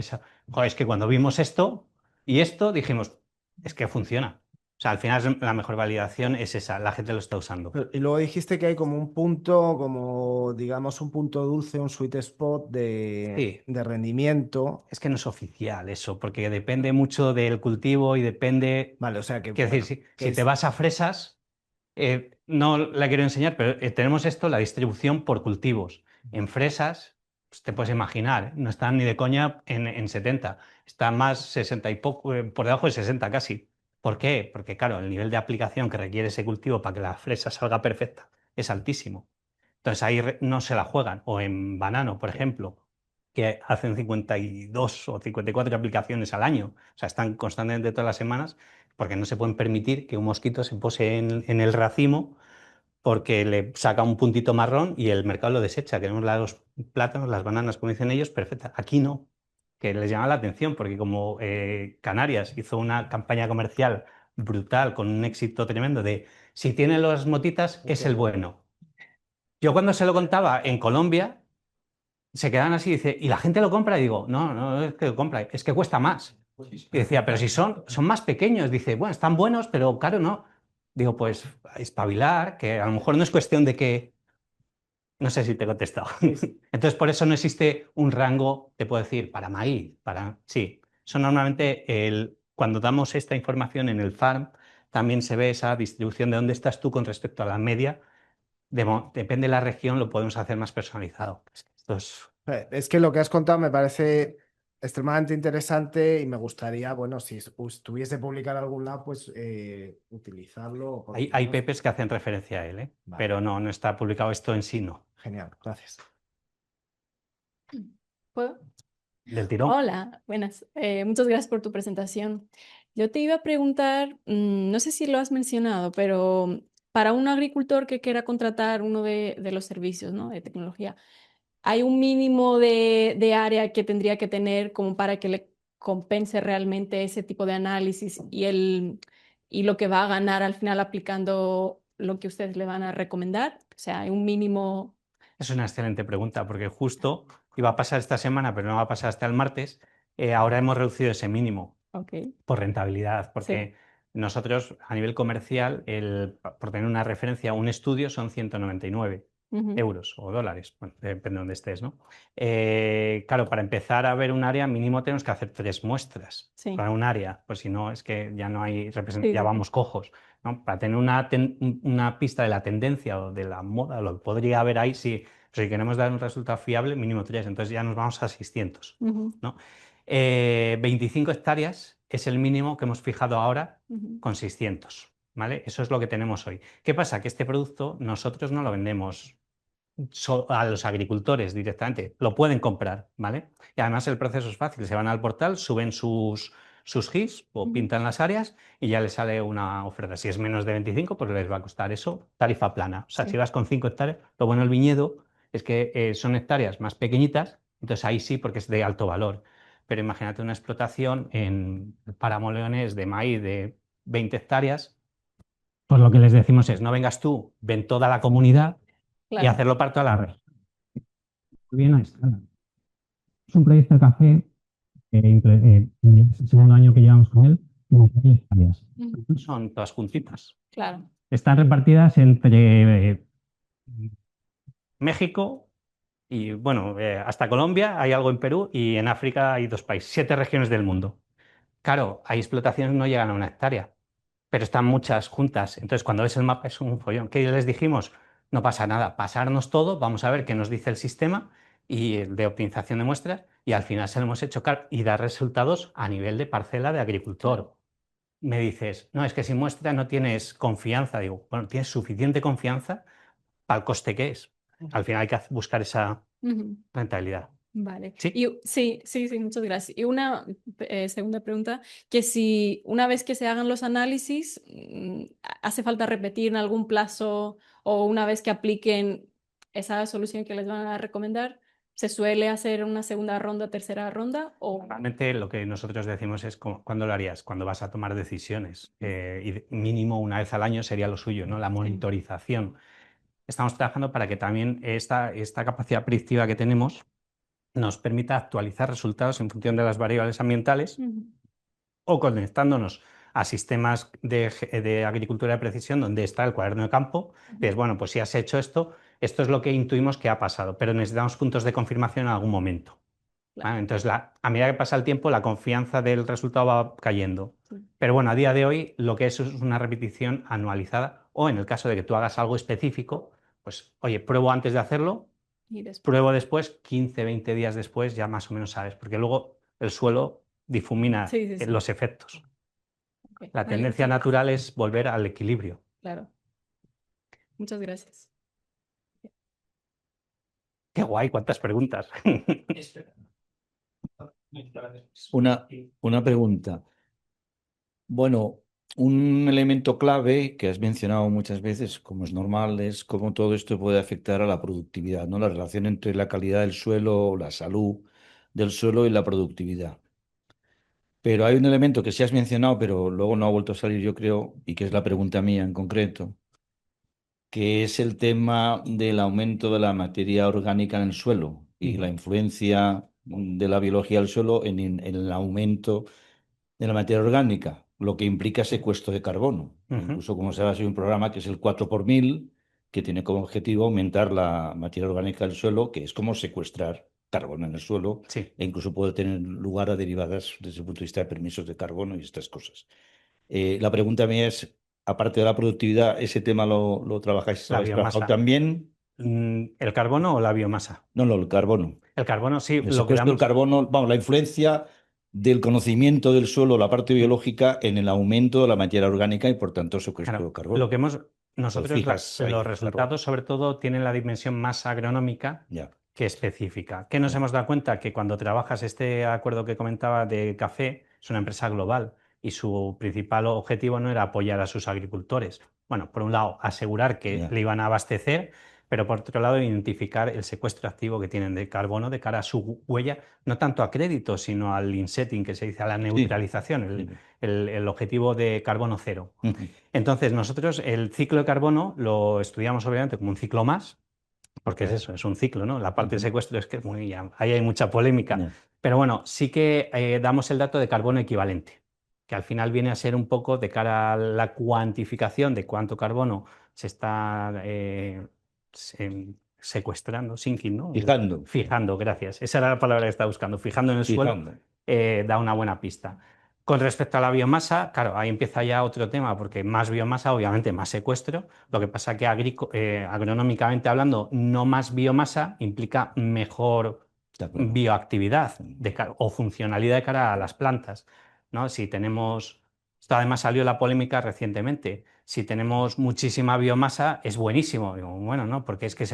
joder, es que cuando vimos esto y esto dijimos, es que funciona. O sea, al final la mejor validación es esa, la gente lo está usando. Y luego dijiste que hay como un punto, como digamos un punto dulce, un sweet spot Sí. de rendimiento. Es que no es oficial eso, porque depende mucho del cultivo y depende. Vale, o sea que. Quiero Bueno, decir, que si es- te vas a fresas, no la quiero enseñar, pero tenemos esto, la distribución por cultivos. En fresas, pues te puedes imaginar, no están ni de coña en 70, están más 60 y poco, por debajo de 60 casi. ¿Por qué? Porque claro, el nivel de aplicación que requiere ese cultivo para que la fresa salga perfecta es altísimo. Entonces ahí no se la juegan. O en banano, por ejemplo, que hacen 52 o 54 aplicaciones al año. O sea, están constantemente todas las semanas porque no se pueden permitir que un mosquito se pose en el racimo porque le saca un puntito marrón y el mercado lo desecha. Queremos los plátanos, las bananas, como dicen ellos, perfecta. Aquí no, que les llama la atención porque como Canarias hizo una campaña comercial brutal con un éxito tremendo de si tiene las motitas es el bueno. Yo cuando se lo contaba en Colombia, se quedan así y dice, ¿y la gente lo compra? Y digo, no, no es que lo compra, es que cuesta más. Y decía, pero si son más pequeños, dice, bueno, están buenos, pero caro no. Digo, pues espabilar, que a lo mejor no es cuestión de que No sé si te he contestado. Entonces, por eso no existe un rango, te puedo decir, para maíz, para... Sí, son normalmente cuando damos esta información en el farm, también se ve esa distribución de dónde estás tú con respecto a la media. Depende de la región, lo podemos hacer más personalizado. Esto es... Es que lo que has contado me parece extremadamente interesante y me gustaría, bueno, si tuviese publicar en algún lado, pues utilizarlo. Por lo Hay menos. papers que hacen referencia a él, ¿eh? Vale. Pero no está publicado esto en sí, no. Genial, gracias. ¿Puedo? Del tirón. Hola, buenas. Muchas gracias por tu presentación. Yo te iba a preguntar, no sé si lo has mencionado, pero para un agricultor que quiera contratar uno de los servicios, ¿no?, de tecnología, ¿hay un mínimo de área que tendría que tener como para que le compense realmente ese tipo de análisis y lo que va a ganar al final aplicando lo que ustedes le van a recomendar? O sea, ¿hay un mínimo? Es una excelente pregunta, porque justo iba a pasar esta semana, pero no va a pasar hasta el martes. Ahora hemos reducido ese mínimo Ok, por rentabilidad, porque sí. nosotros a nivel comercial, por tener una referencia, un estudio son 199 Ujú, euros o dólares, bueno, depende de dónde estés, ¿no? Claro, para empezar a ver un área, mínimo tenemos que hacer 3 muestras sí, para un área, pues si no es que ya no hay sí, ya sí, sí. vamos cojos, ¿no? Para tener una pista de la tendencia o de la moda, lo que podría haber ahí, sí, pero si queremos dar un resultado fiable, mínimo 3, entonces ya nos vamos a 600, Ujú, ¿no? 25 hectáreas es el mínimo que hemos fijado ahora ujú. con 600, ¿vale? Eso es lo que tenemos hoy. ¿Qué pasa? Que este producto nosotros no lo vendemos a los agricultores directamente, lo pueden comprar, ¿vale? Y además el proceso es fácil, se van al portal, suben sus GIFs o Ujú. pintan las áreas y ya les sale una oferta. Si es menos de 25, pues les va a costar eso, tarifa plana. O sea, Sí. si vas con 5 hectáreas, lo bueno del viñedo es que son hectáreas más pequeñitas, entonces ahí sí, porque es de alto valor. Pero imagínate una explotación en páramo-leones de maíz de 20 hectáreas, pues lo que les decimos es, no vengas tú, ven toda la comunidad y Claro. hacerlo para toda la red. Bien a escala. Es un proyecto de café es el segundo año que llevamos con él, y hectáreas. Ujú. Son todas juntitas. Claro. Están repartidas entre México y, bueno, hasta Colombia, hay algo en Perú y en África hay 2 países, 7 regiones del mundo. Claro, hay explotaciones que no llegan a 1 hectárea, pero están muchas juntas. Entonces, cuando ves el mapa es un follón. ¿Qué les dijimos? No pasa nada, pasarnos todo, vamos a ver qué nos dice el sistema y de optimización de muestras y al final se lo hemos hecho y dar resultados a nivel de parcela de agricultor. Me dices, no, es que sin muestra no tienes confianza. Digo, bueno, tienes suficiente confianza para el coste que es. Al final hay que buscar esa Ujú. rentabilidad. Vale. ¿Sí? Y sí, muchas gracias. Y una segunda pregunta, que si una vez que se hagan los análisis, ¿hace falta repetir en algún plazo o una vez que apliquen esa solución que les van a recomendar, se suele hacer una segunda ronda, tercera ronda? O... Realmente lo que nosotros decimos es ¿cuándo lo harías? Cuando vas a tomar decisiones. Y mínimo una vez al año sería lo suyo, ¿no? La monitorización. Estamos trabajando para que también esta capacidad predictiva que tenemos nos permita actualizar resultados en función de las variables ambientales Ujú. o conectándonos a sistemas de agricultura de precisión donde está el cuaderno de campo. Dices, bueno, pues si has hecho esto, esto es lo que intuimos que ha pasado, pero necesitamos puntos de confirmación en algún momento. Claro. Entonces, a medida que pasa el tiempo, la confianza del resultado va cayendo. Sí. Pero bueno, a día de hoy lo que es una repetición anualizada o en el caso de que tú hagas algo específico, pues oye, pruebo antes de hacerlo, Y después. pruebo después, 15, 20 días después ya más o menos sabes, porque luego el suelo difumina Sí, sí. los efectos. Ok. La Vale, tendencia natural es volver al equilibrio. claro. Muchas gracias. Qué guay, cuántas preguntas. Una pregunta. Bueno, un elemento clave que has mencionado muchas veces, como es normal, es cómo todo esto puede afectar a la productividad, ¿no? La relación entre la calidad del suelo, la salud del suelo y la productividad. Pero hay un elemento que sí has mencionado, pero luego no ha vuelto a salir, yo creo, y que es la pregunta mía en concreto, que es el tema del aumento de la materia orgánica en el suelo y la influencia de la biología del suelo en el aumento de la materia orgánica, lo que implica secuestro de carbono. Ujú. Incluso como se ha sido un programa que es el 4 por 1000, que tiene como objetivo aumentar la materia orgánica del suelo, que es como secuestrar carbono en el suelo, Sí. e incluso puede tener lugar a derivadas desde el punto de vista de permisos de carbono y estas cosas. La pregunta mía es, aparte de la productividad, ¿ese tema lo trabajáis, La habéis trabajado biomasa. también? ¿El carbono o la biomasa? No, el carbono. El carbono sí, El lo que secuestro del damos. carbono, vamos, la influencia del conocimiento del suelo, la parte biológica, en el aumento de la materia orgánica y, por tanto, el secuestro Claro, del carbono. lo que hemos, Lo nosotros fijas ahí, los claro. resultados sobre todo tienen la dimensión más agronómica Ya. que específica. ¿Qué nos Ya. hemos dado cuenta? Que cuando trabajas este acuerdo que comentaba de café, es una empresa global y su principal objetivo no era apoyar a sus agricultores. Bueno, por un lado, asegurar que Ya. le iban a abastecer, pero por otro lado, identificar el secuestro activo que tienen de carbono de cara a su huella, no tanto a crédito, sino al insetting, que se dice, a la Sí. neutralización, Sí. el objetivo de carbono cero. Ujú. Entonces, nosotros el ciclo de carbono lo estudiamos obviamente como un ciclo más, porque es eso, es un ciclo, ¿no? La parte de Ujú. secuestro es que es muy, ahí hay mucha polémica, Ya. pero bueno, sí que damos el dato de carbono equivalente, que al final viene a ser un poco de cara a la cuantificación de cuánto carbono se está secuestrando, sinking, ¿no? Fijando. Fijando, gracias. Esa era la palabra que estaba buscando, fijando en el suelo, Fijando. da una buena pista. Con respecto a la biomasa, claro, ahí empieza ya otro tema, porque más biomasa, obviamente más secuestro. Lo que pasa que agronómicamente hablando, no más biomasa implica mejor Está claro. bioactividad o funcionalidad de cara a las plantas, ¿no? Si tenemos, esto además salió la polémica recientemente, si tenemos muchísima biomasa es buenísimo. Digo, bueno, ¿no? Porque es que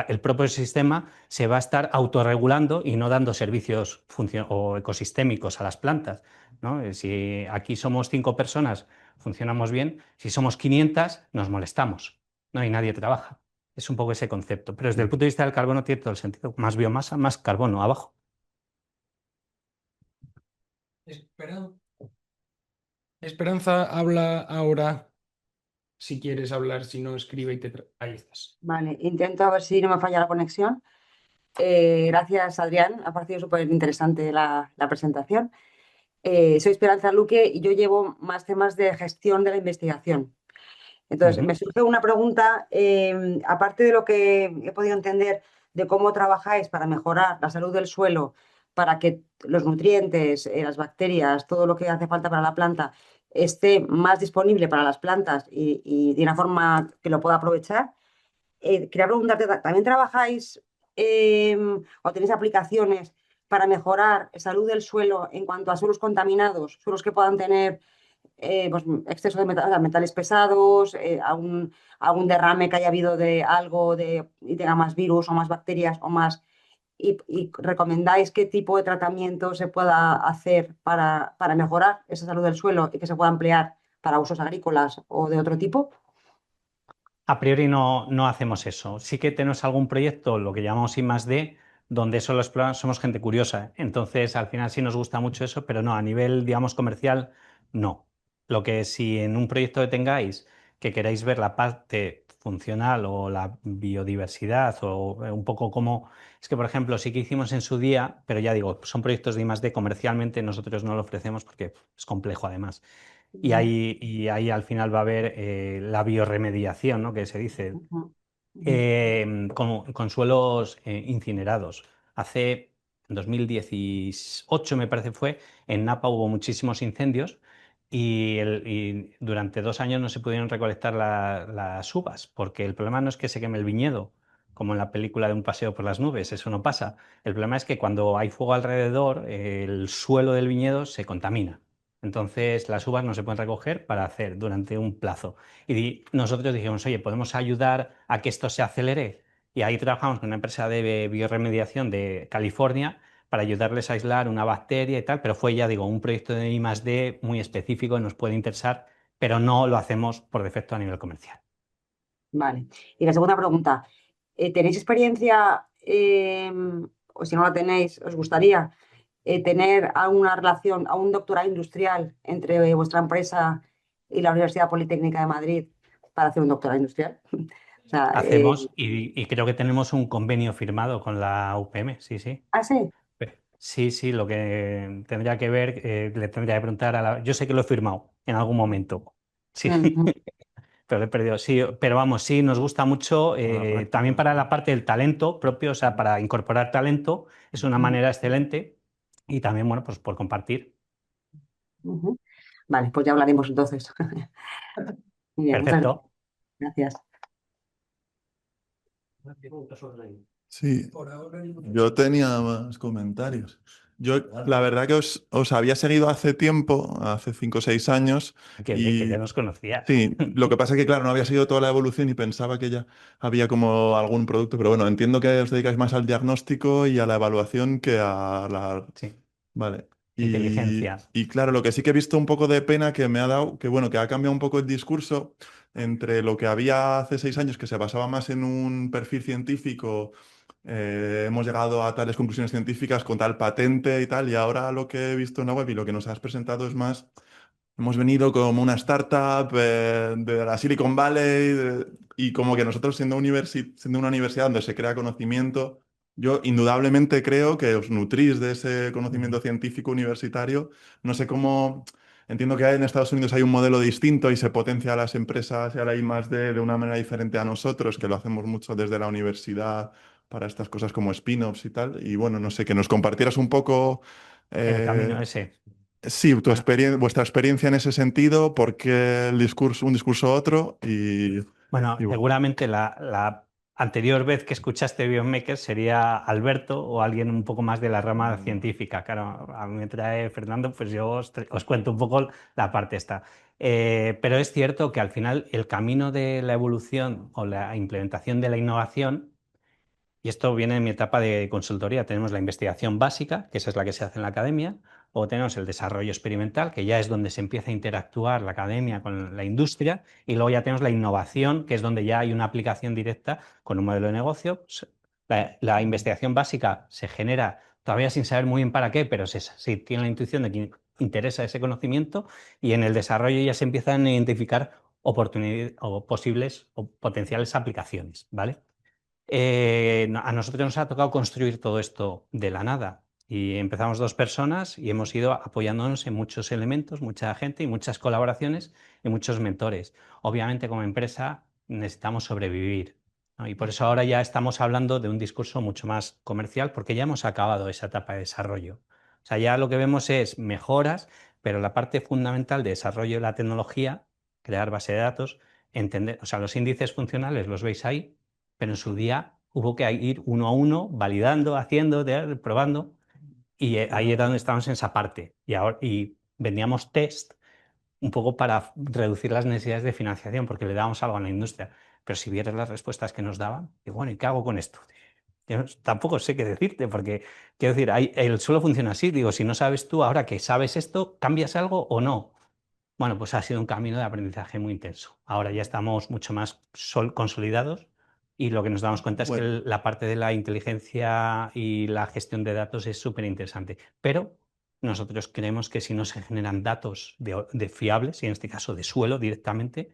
el propio sistema se va a estar autorregulando y no dando servicios o ecosistémicos a las plantas, ¿no? Si aquí somos 5 personas, funcionamos bien, si somos 500, nos molestamos, ¿no? Y nadie trabaja. Es un poco ese concepto. Pero desde el punto de vista del carbono tiene todo el sentido. Más biomasa, más carbono abajo. Esperanza habla ahora. Si quieres hablar, si no, escribe y ahí estás. Vale, intento a ver si no me falla la conexión. Gracias, Adrián. Ha parecido súper interesante la presentación. Soy Esperanza Luque y yo llevo más temas de gestión de la investigación. Entonces, me surge una pregunta, aparte de lo que he podido entender de cómo trabajáis para mejorar la salud del suelo, para que los nutrientes, las bacterias, todo lo que hace falta para la planta esté más disponible para las plantas y de una forma que lo pueda aprovechar. Quería preguntarte, ¿también trabajáis o tenéis aplicaciones para mejorar la salud del suelo en cuanto a suelos contaminados, suelos que puedan tener pues, exceso de metales pesados, algún derrame que haya habido de algo y tenga más virus o más bacterias o más? ¿Y recomendáis qué tipo de tratamiento se pueda hacer para mejorar esa salud del suelo y que se pueda emplear para usos agrícolas o de otro tipo? A priori no hacemos eso. Sí que tenemos algún proyecto, lo que llamamos I+D, donde eso lo exploramos, somos gente curiosa. Entonces, al final sí nos gusta mucho eso, pero no, a nivel, digamos, comercial, no. Lo que si en un proyecto que tengáis que queráis ver la parte funcional o la biodiversidad o un poco como... Es que, por ejemplo, sí que hicimos en su día, pero ya digo, son proyectos de I+D comercialmente, nosotros no lo ofrecemos porque es complejo además. Y ahí al final va a haber la bioremediación, ¿no? Que se dice, Ujú. con suelos incinerados. En 2018 me parece fue, en Napa hubo muchísimos incendios y durante 2 años no se pudieron recolectar las uvas, porque el problema no es que se queme el viñedo, como en la película de Un paseo por las nubes, eso no pasa. El problema es que cuando hay fuego alrededor, el suelo del viñedo se contamina. Entonces las uvas no se pueden recoger para hacer durante un plazo. Y nosotros dijimos, oye, ¿podemos ayudar a que esto se acelere? Y ahí trabajamos con una empresa de bioremediación de California para ayudarles a aislar una bacteria y tal, pero fue, ya digo, un proyecto de I+D muy específico y nos puede interesar, pero no lo hacemos por defecto a nivel comercial. Vale. Y la segunda pregunta, ¿tenéis experiencia, o si no la tenéis, os gustaría tener alguna relación, a un doctorado industrial entre vuestra empresa y la Universidad Politécnica de Madrid para hacer un doctorado industrial? O sea, Hacemos y creo que tenemos un convenio firmado con la UPM, sí, sí. ¿ah, sí? Sí, sí, lo que tendría que ver, le tendría que preguntar a la... Yo sé que lo he firmado en algún momento, sí. Ujú. pero lo he perdido. Sí, pero vamos, sí, nos gusta mucho. También para la parte del talento propio, o sea, para incorporar talento, es una manera excelente. Y también, bueno, pues por compartir. Ujú. Vale, pues ya hablaremos entonces. Muy bien, muchas Perfecto. gracias. Sí, yo tenía más comentarios. Yo, la verdad que os había seguido hace tiempo, hace 5 o 6 años, Qué bien, que ya y nos conocías. sí, lo que pasa es que, claro, no había seguido toda la evolución y pensaba que ya había como algún producto, pero bueno, entiendo que os dedicáis más al diagnóstico y a la evaluación que a la... Sí, Vale. inteligencia. Y claro, lo que sí que he visto un poco de pena que me ha dado, que bueno, que ha cambiado un poco el discurso entre lo que había hace 6 años, que se basaba más en un perfil científico, hemos llegado a tales conclusiones científicas con tal patente y tal, y ahora lo que he visto en la web y lo que nos has presentado es más, hemos venido como una startup de la Silicon Valley y como que nosotros siendo una universidad donde se crea conocimiento, yo indudablemente creo que os nutrís de ese conocimiento científico universitario. No sé cómo, entiendo que en Estados Unidos hay un modelo distinto y se potencia a las empresas y a la I+D de una manera diferente a nosotros, que lo hacemos mucho desde la universidad para estas cosas como spin-offs y tal. Y bueno, no sé, que nos compartieras un poco... El camino eh, ese. Sí, Bueno, vuestra experiencia en ese sentido, por qué un discurso otro bueno, y bueno. seguramente la anterior vez que escuchaste Biomaker sería Alberto o alguien un poco más de la rama científica. Claro, a mí me trae Fernando, pues yo os cuento un poco la parte esta. Pero es cierto que al final el camino de la evolución o la implementación de la innovación. Y esto viene en mi etapa de consultoría. Tenemos la investigación básica, que esa es la que se hace en la academia, o tenemos el desarrollo experimental, que ya es donde se empieza a interactuar la academia con la industria, y luego ya tenemos la innovación, que es donde ya hay una aplicación directa con un modelo de negocio. La investigación básica se genera todavía sin saber muy bien para qué, pero se tiene la intuición de que interesa ese conocimiento, y en el desarrollo ya se empiezan a identificar oportunidades o posibles o potenciales aplicaciones, ¿vale? A nosotros nos ha tocado construir todo esto de la nada y empezamos 2 personas y hemos ido apoyándonos en muchos elementos, mucha gente y muchas colaboraciones y muchos mentores. Obviamente como empresa necesitamos sobrevivir, ¿no? Y por eso ahora ya estamos hablando de un discurso mucho más comercial porque ya hemos acabado esa etapa de desarrollo. O sea, ya lo que vemos es mejoras, pero la parte fundamental de desarrollo de la tecnología, crear base de datos, entender, o sea, los índices funcionales los veis ahí, pero en su día hubo que ir uno a uno, validando, haciendo, probando, y ahí era donde estábamos en esa parte. Y vendíamos test un poco para reducir las necesidades de financiación, porque le dábamos algo a la industria. Pero si vieras las respuestas que nos daban, y bueno, ¿y qué hago con esto? Yo tampoco sé qué decirte, porque quiero decir, el suelo funciona así. Digo, si no sabes tú, ahora que sabes esto, ¿cambias algo o no? Bueno, pues ha sido un camino de aprendizaje muy intenso. Ahora ya estamos mucho más consolidados y lo que nos damos cuenta es que Bueno, la parte de la inteligencia y la gestión de datos es súper interesante. Pero nosotros creemos que si no se generan datos de fiables, y en este caso de suelo directamente,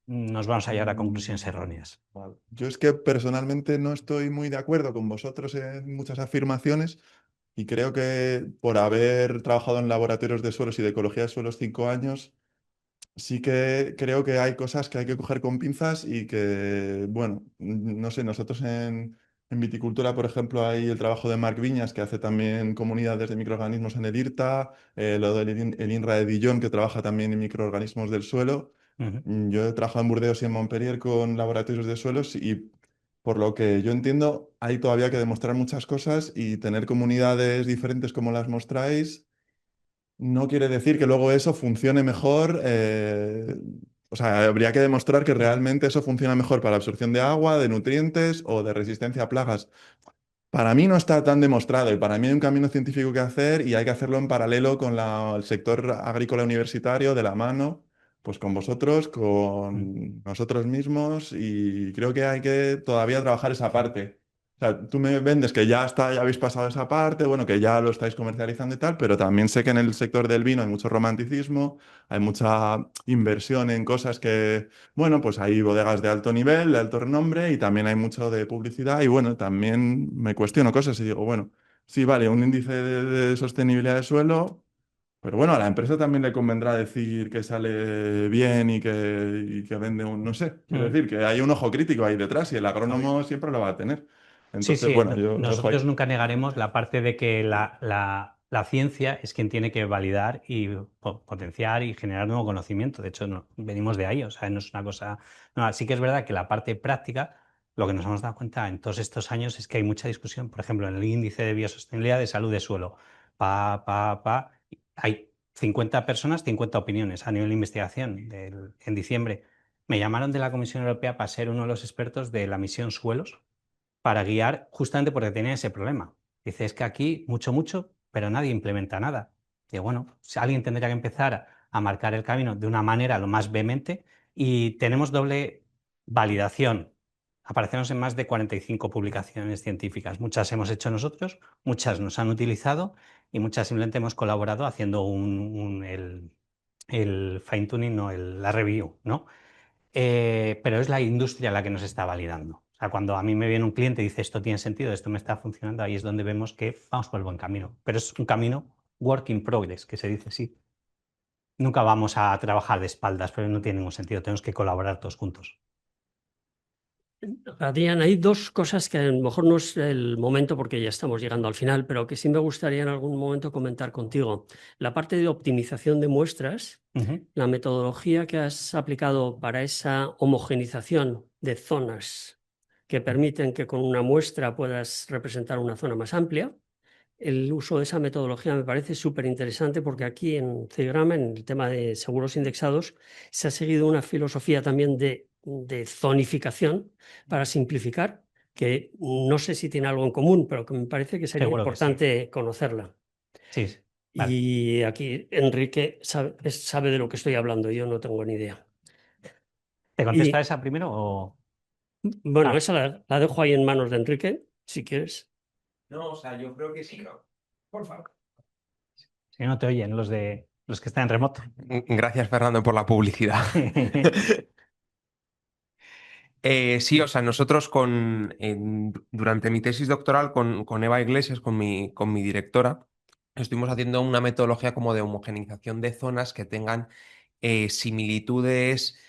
nos vamos a llegar a conclusiones erróneas. vale. Yo es que personalmente no estoy muy de acuerdo con vosotros en muchas afirmaciones y creo que por haber trabajado en laboratorios de suelos y de ecología de suelos 5 años, sí que creo que hay cosas que hay que coger con pinzas y que, bueno, no sé, nosotros en viticultura, por ejemplo, hay el trabajo de Marc Viñas, que hace también comunidades de microorganismos en el IRTA, lo del el INRA de Dijon, que trabaja también en microorganismos del suelo. Ujú. Yo he trabajado en Burdeos y en Montpellier con laboratorios de suelos y por lo que yo entiendo, hay todavía que demostrar muchas cosas y tener comunidades diferentes como las mostráis no quiere decir que luego eso funcione mejor. O sea, habría que demostrar que realmente eso funciona mejor para la absorción de agua, de nutrientes o de resistencia a plagas. Para mí no está tan demostrado y para mí hay un camino científico que hacer y hay que hacerlo en paralelo con el sector agrícola universitario, de la mano, pues con vosotros, con nosotros mismos y creo que hay que todavía trabajar esa parte. O sea, tú me vendes que ya está, ya habéis pasado esa parte, bueno, que ya lo estáis comercializando y tal, pero también sé que en el sector del vino hay mucho romanticismo, hay mucha inversión en cosas que, bueno, pues hay bodegas de alto nivel, de alto renombre y también hay mucho de publicidad y bueno, también me cuestiono cosas y digo, bueno, sí, vale, un índice de sostenibilidad de suelo, Pero bueno, a la empresa también le convendrá decir que sale bien y que vende un, no sé, quiero Mm. decir que hay un ojo crítico ahí detrás y el agrónomo siempre lo va a tener. Sí, Entonces, sí, bueno, yo lo dejo ahí. nosotros nunca negaremos la parte de que la ciencia es quien tiene que validar y potenciar y generar nuevo conocimiento. De hecho, venimos de ahí, o sea, no es una cosa... No, sí que es verdad que la parte práctica, lo que nos hemos dado cuenta en todos estos años es que hay mucha discusión, por ejemplo, en el índice de biosostenibilidad de salud de suelo. Hay 50 personas, 50 opiniones a nivel de investigación. En diciembre me llamaron de la Comisión Europea para ser uno de los expertos de la misión Suelos, para guiar justamente porque tenía ese problema. Dice, es que aquí mucho, pero nadie implementa nada. Y bueno, si alguien tendría que empezar a marcar el camino de una manera lo más vehemente, y tenemos doble validación. Aparecemos en más de 45 publicaciones científicas. Muchas hemos hecho nosotros, muchas nos han utilizado y muchas simplemente hemos colaborado haciendo el fine-tuning, no, la review, ¿no? Pero es la industria la que nos está validando. O sea, cuando a mí me viene un cliente y dice esto tiene sentido, esto me está funcionando, ahí es donde vemos que vamos por el buen camino. Pero es un camino work in progress, que se dice así. Nunca vamos a trabajar de espaldas, pero no tiene ningún sentido. Tenemos que colaborar todos juntos. Adrián, hay dos cosas que a lo mejor no es el momento porque ya estamos llegando al final, pero que sí me gustaría en algún momento comentar contigo. La parte de optimización de muestras, la metodología que has aplicado para esa homogenización de zonas que permiten que con una muestra puedas representar una zona más amplia. El uso de esa metodología me parece súper interesante porque aquí en CIGRAM, en el tema de seguros indexados, se ha seguido una filosofía también de zonificación para simplificar, que no sé si tiene algo en común, pero que me parece que sería Seguro que sí. importante conocerla. Sí, sí. Vale. Y aquí Enrique sabe de lo que estoy hablando, yo no tengo ni idea. ¿Te contesta Y esa primero o...? bueno, Ah, esa la dejo ahí en manos de Enrique, si quieres. No, o sea, yo creo que sí. Por favor. si no te oyen los que están en remoto. Gracias, Fernando, por la publicidad. Sí, o sea, nosotros durante mi tesis doctoral con Eva Iglesias, con mi directora, estuvimos haciendo una metodología como de homogeneización de zonas que tengan similitudes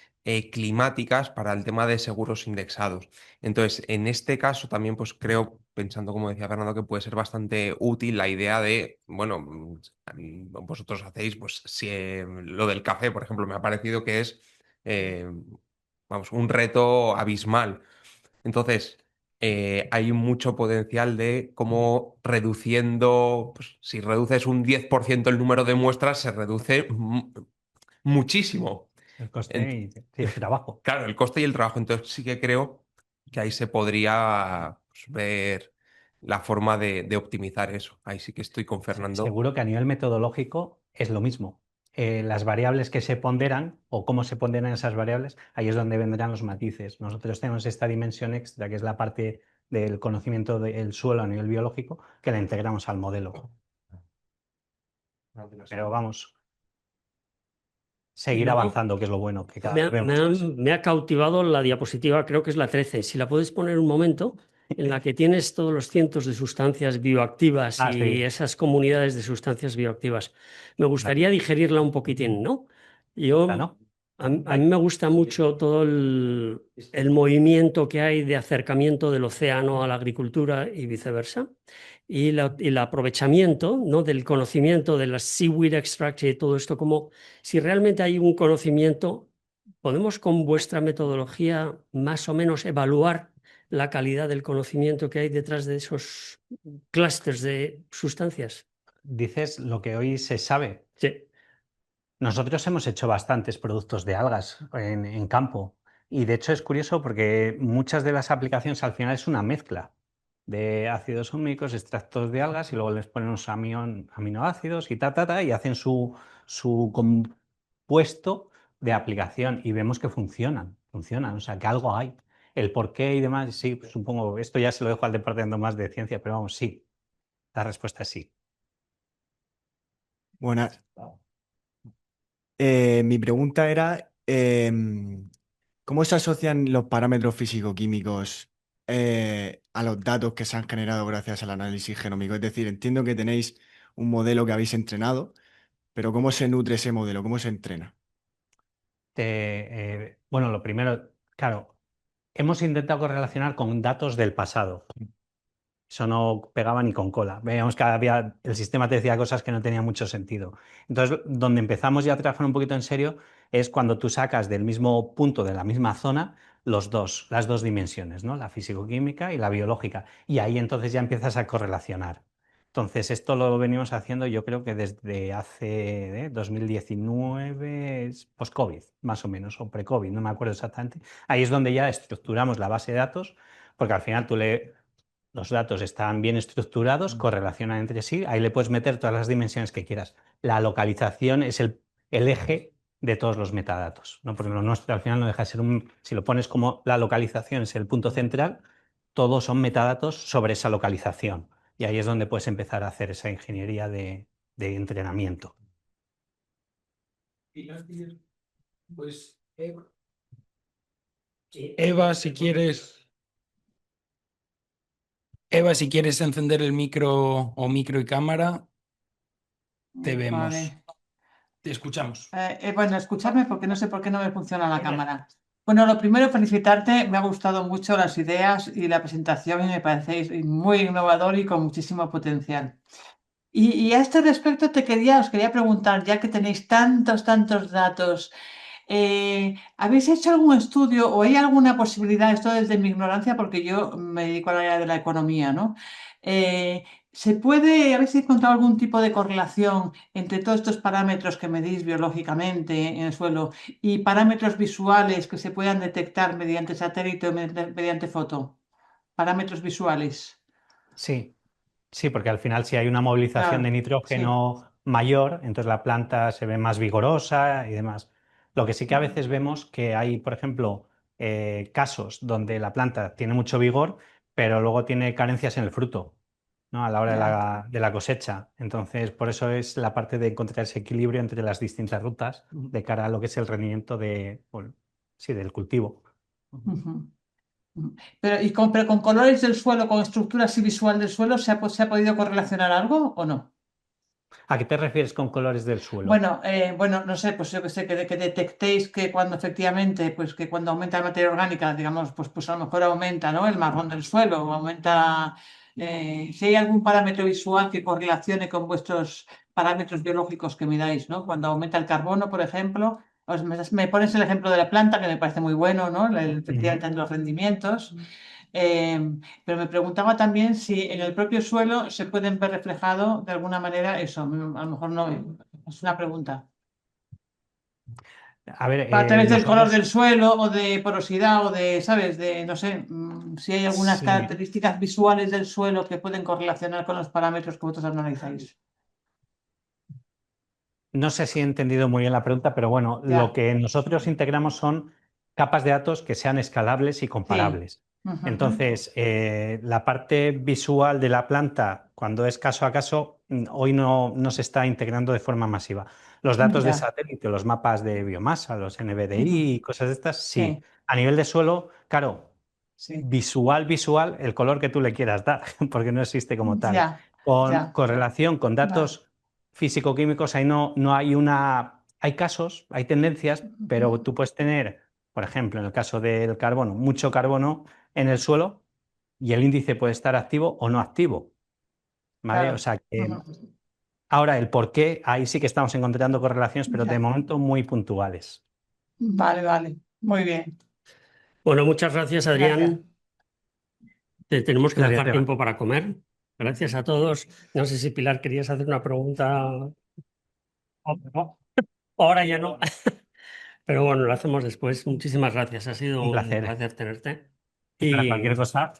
climáticas para el tema de seguros indexados. Entonces, en este caso también pues creo, pensando como decía Fernando, que puede ser bastante útil la idea de, bueno, vosotros hacéis, pues si lo del café, por ejemplo, me ha parecido que es... vamos, un reto abismal. Entonces, hay mucho potencial de cómo reduciendo, pues, si reduces un 10% el número de muestras, se reduce muchísimo. El coste y el trabajo. Claro, el coste y el trabajo. Entonces, sí que creo que ahí se podría pues, ver la forma de optimizar eso. Ahí sí que estoy con Fernando. Seguro que a nivel metodológico es lo mismo. Las variables que se ponderan o cómo se ponderan esas variables, ahí es donde vendrán los matices. Nosotros tenemos esta dimensión extra, que es la parte del conocimiento del suelo a nivel biológico, que la integramos al modelo. Pero vamos, seguir Luego, avanzando, que es lo bueno, que cada vez vemos más. me ha cautivado la diapositiva, creo que es la 13. Si la puedes poner un momento, en la que tienes todos los cientos de sustancias bioactivas y Sí. esas comunidades de sustancias bioactivas. Me gustaría digerirla un poquitín, ¿no? Yo, ¿No? a mí me gusta mucho todo el movimiento que hay de acercamiento del océano a la agricultura y viceversa. Y el aprovechamiento, ¿no?, del conocimiento de la seaweed extraction y todo esto, como si realmente hay un conocimiento, ¿podemos con vuestra metodología más o menos evaluar la calidad del conocimiento que hay detrás de esos clústeres de sustancias? Dices lo que hoy se sabe. Sí. Nosotros hemos hecho bastantes productos de algas en campo y de hecho es curioso porque muchas de las aplicaciones al final es una mezcla de ácidos húmicos, extractos de algas y luego les ponen unos aminoácidos y y hacen su compuesto de aplicación y vemos que funcionan, o sea que algo hay. El por qué y demás, sí, pues supongo, esto ya se lo dejo al departamento más de ciencia, pero vamos, sí, la respuesta es sí. Buenas. Mi pregunta era, ¿cómo se asocian los parámetros físico-químicos a los datos que se han generado gracias al análisis genómico? Es decir, entiendo que tenéis un modelo que habéis entrenado, pero ¿cómo se nutre ese modelo? ¿Cómo se entrena? Bueno, lo primero, claro, hemos intentado correlacionar con datos del pasado. Eso no pegaba ni con cola. Veíamos que el sistema te decía cosas que no tenían mucho sentido. Entonces, donde empezamos ya a trabajar un poquito en serio es cuando tú sacas del mismo punto, de la misma zona, las dos dimensiones, ¿no? La físico-química y la biológica. Y ahí entonces ya empiezas a correlacionar. Entonces, esto lo venimos haciendo yo creo que desde hace 2019, post-COVID, más o menos, o pre-COVID, no me acuerdo exactamente. Ahí es donde ya estructuramos la base de datos, porque al final los datos están bien estructurados, correlacionan entre sí, ahí le puedes meter todas las dimensiones que quieras. La localización es el eje de todos los metadatos, ¿no? Porque lo nuestro al final no deja de ser si lo pones como la localización es el punto central, todos son metadatos sobre esa localización. Y ahí es donde puedes empezar a hacer esa ingeniería de entrenamiento. Pues Eva, si quieres. Eva, si quieres encender el micro o micro y cámara, te vemos. Vale. Te escuchamos. Bueno, escucharme porque no sé por qué no me funciona la cámara. Bueno, lo primero, felicitarte. Me ha gustado mucho las ideas y la presentación y me parecéis muy innovador y con muchísimo potencial. Y a este respecto os quería preguntar, ya que tenéis tantos datos, ¿habéis hecho algún estudio o hay alguna posibilidad, esto desde mi ignorancia, porque yo me dedico al área de la economía, ¿no? ¿Habéis encontrado algún tipo de correlación entre todos estos parámetros que medís biológicamente en el suelo y parámetros visuales que se puedan detectar mediante satélite o mediante foto? Parámetros visuales. Sí. Sí, porque al final si hay una movilización de Claro, sí. nitrógeno mayor, entonces la planta se ve más vigorosa y demás. Lo que sí que a veces vemos que hay, por ejemplo, casos donde la planta tiene mucho vigor, pero luego tiene carencias en el fruto, ¿no? A la hora Ya. de la cosecha. Entonces, por eso es la parte de encontrar ese equilibrio entre las distintas rutas de cara a lo que es el rendimiento del cultivo. Ujú. Pero con colores del suelo, con estructura así visual del suelo, ¿se ha podido correlacionar algo o no? ¿A qué te refieres con colores del suelo? Bueno, no sé, pues yo que sé, que detectéis que cuando efectivamente, pues que cuando aumenta la materia orgánica, digamos, pues a lo mejor aumenta, ¿no? El marrón del suelo, o aumenta, si hay algún parámetro visual que correlacione con vuestros parámetros biológicos que miráis, ¿no? Cuando aumenta el carbono, por ejemplo, me pones el ejemplo de la planta, que me parece muy bueno, ¿no? Efectivamente, en los rendimientos. Pero me preguntaba también si en el propio suelo se pueden ver reflejado de alguna manera eso. A lo mejor no es una pregunta. A ver, A través del color nosotros del suelo o de porosidad o de, ¿sabes? No sé, si hay algunas sí. características visuales del suelo que pueden correlacionar con los parámetros que vosotros analizáis. No sé si he entendido muy bien la pregunta, pero bueno, lo Ya, que nosotros integramos son capas de datos que sean escalables y sí. comparables. Ujú. Entonces, la parte visual de la planta, cuando es caso a caso, hoy no se está integrando de forma masiva. Los datos de Ya. satélite, los mapas de biomasa, los Ujú. NVDI y cosas de estas, sí. Sí, A nivel de suelo, claro, sí. visual, el color que tú le quieras dar, porque no existe como tal. Ya, Con ya. correlación con Vale. datos físico-químicos, ahí no hay hay casos, hay tendencias, pero tú puedes tener, por ejemplo, en el caso del carbono, mucho carbono en el suelo y el índice puede estar activo o no activo, ¿vale? O Claro. sea que Ujú. ahora el por qué, ahí sí que estamos encontrando correlaciones, pero de Ya. momento muy puntuales. Vale, vale. Muy bien. Bueno, muchas gracias, Gracias. Adrián. Te tenemos que Gracias, dejar Eva. tiempo para comer. Gracias a todos. No sé si Pilar querías hacer una pregunta. Ahora ya no. Pero bueno, lo hacemos después. Muchísimas gracias. Ha sido Un un placer. placer tenerte. Y para cualquier cosa,